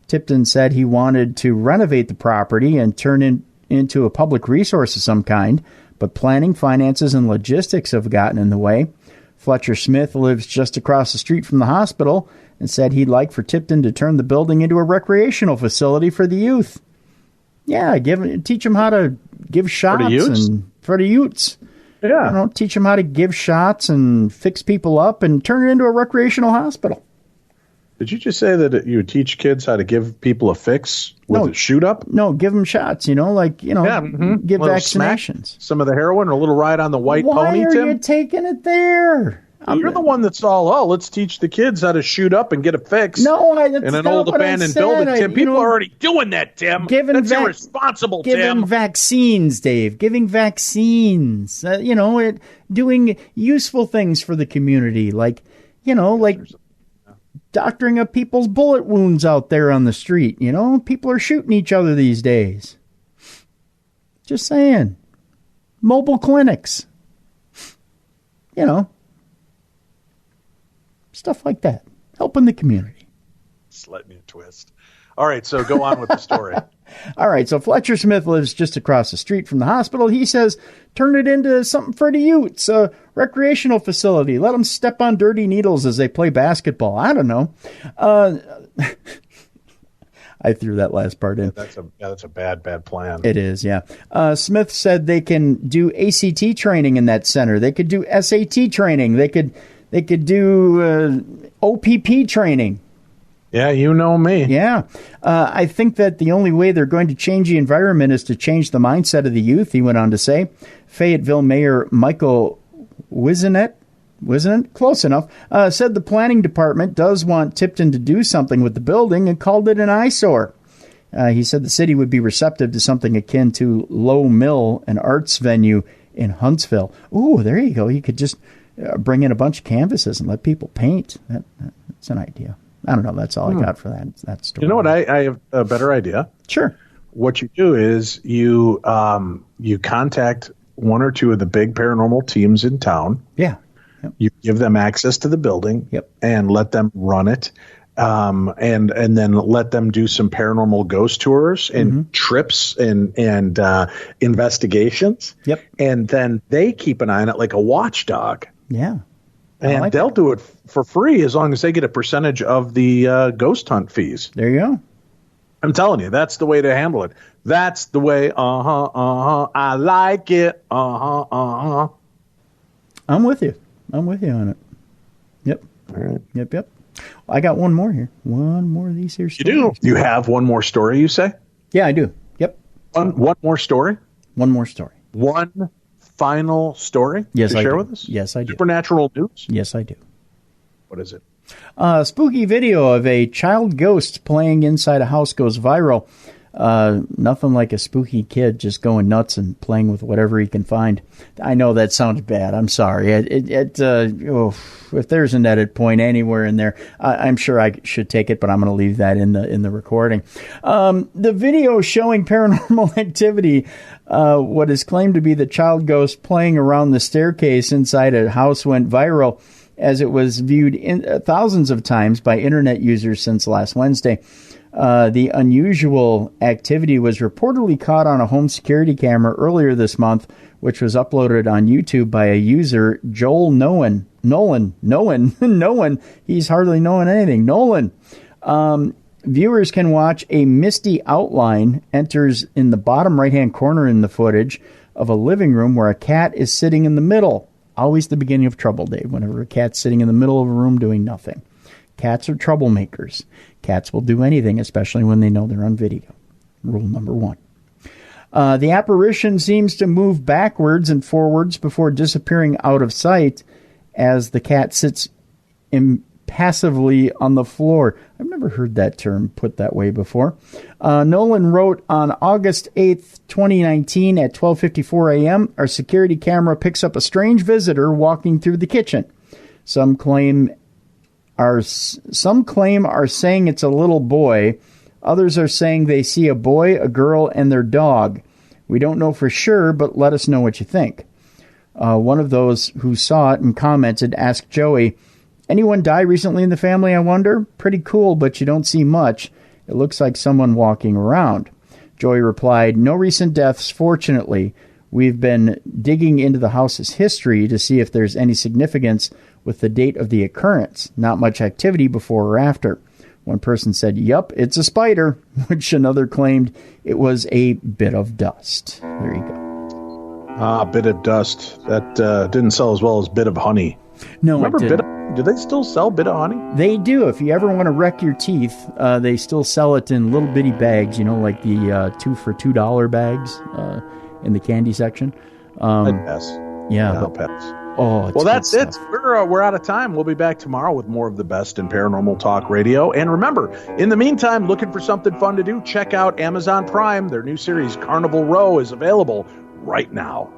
Tipton said he wanted to renovate the property and turn it into a public resource of some kind, but planning, finances, and logistics have gotten in the way. Fletcher Smith lives just across the street from the hospital and said he'd like for Tipton to turn the building into a recreational facility for the youth. Yeah, teach them how to give shots for the Utes. Yeah, teach them how to give shots and fix people up and turn it into a recreational hospital. Did you just say that you would teach kids how to give people a fix with a shoot up? No, give them shots. Give vaccinations. Some of the heroin or a little ride on the white pony. Why are Tim? you taking it there? You're the one that's let's teach the kids how to shoot up and get a fix. No, that's in an old abandoned building, Tim. People are already doing that, Tim. That's irresponsible, Tim. Giving vaccines, Dave. Giving vaccines. Doing useful things for the community, like doctoring up people's bullet wounds out there on the street. People are shooting each other these days. Just saying. Mobile clinics. Stuff like that. Helping the community. Let me a twist. All right, so go on with the story. All right, so Fletcher Smith lives just across the street from the hospital. He says, turn it into something for the Utes, a recreational facility. Let them step on dirty needles as they play basketball. I don't know. I threw that last part in. That's a bad plan. It is, yeah. Smith said they can do ACT training in that center. They could do SAT training. They could do OPP training. Yeah, you know me. Yeah. I think that the only way they're going to change the environment is to change the mindset of the youth, he went on to say. Fayetteville Mayor Michael Wisenet, close enough, said the planning department does want Tipton to do something with the building and called it an eyesore. He said the city would be receptive to something akin to Low Mill, an arts venue in Huntsville. Ooh, there you go. You could just bring in a bunch of canvases and let people paint. That's an idea. I don't know. That's all I got for that story. You know what? I have a better idea. Sure. What you do is you contact one or two of the big paranormal teams in town. Yeah. Yep. You give them access to the building. Yep. And let them run it. And then let them do some paranormal ghost tours and trips and investigations. Yep. And then they keep an eye on it like a watchdog. Yeah. And they'll do it for free as long as they get a percentage of the ghost hunt fees. There you go. I'm telling you, that's the way to handle it. That's the way. I like it. I'm with you. I'm with you on it. Yep. All right. Yep. I got one more here. One more of these here stories. You do? You have one more story, you say? Yeah, I do. Yep. One more story? One more story. One final story to share with us? Yes, I do. Supernatural news? Yes, I do. What is it? Spooky video of a child ghost playing inside a house goes viral. Nothing like a spooky kid just going nuts and playing with whatever he can find. I know that sounds bad. I'm sorry. If there's an edit point anywhere in there, I'm sure I should take it, but I'm going to leave that in the recording. The video showing paranormal activity, what is claimed to be the child ghost playing around the staircase inside a house, went viral as it was viewed thousands of times by internet users since last Wednesday. The unusual activity was reportedly caught on a home security camera earlier this month, which was uploaded on YouTube by a user, Joel Nolan. He's hardly knowing anything. Nolan. Viewers can watch a misty outline enters in the bottom right-hand corner in the footage of a living room where a cat is sitting in the middle. always the beginning of trouble, Dave, whenever a cat's sitting in the middle of a room doing nothing. Cats are troublemakers. Cats will do anything, especially when they know they're on video. Rule number 1. The apparition seems to move backwards and forwards before disappearing out of sight as the cat sits impassively on the floor. I've never heard that term put that way before. Nolan wrote, on August 8th, 2019 at 12:54 a.m., our security camera picks up a strange visitor walking through the kitchen. Some claim are saying it's a little boy. Others are saying they see a boy, a girl, and their dog. We don't know for sure, but let us know what you think. One of those who saw it and commented asked Joey, anyone die recently in the family, I wonder? Pretty cool, but you don't see much. It looks like someone walking around. Joey replied, no recent deaths, fortunately. We've been digging into the house's history to see if there's any significance with the date of the occurrence. Not much activity before or after. One person said, yup, it's a spider, which another claimed it was a bit of dust. There you go. A bit of dust. That didn't sell as well as bit of honey. No, remember it didn't. Do they still sell bit of honey? They do. If you ever want to wreck your teeth, they still sell it in little bitty bags, like the 2 for $2 bags in the candy section. I'd pass. Yeah. I'll pass. Oh, well, that's it. We're out of time. We'll be back tomorrow with more of the best in paranormal talk radio. And remember, in the meantime, looking for something fun to do, check out Amazon Prime. Their new series, Carnival Row, is available right now.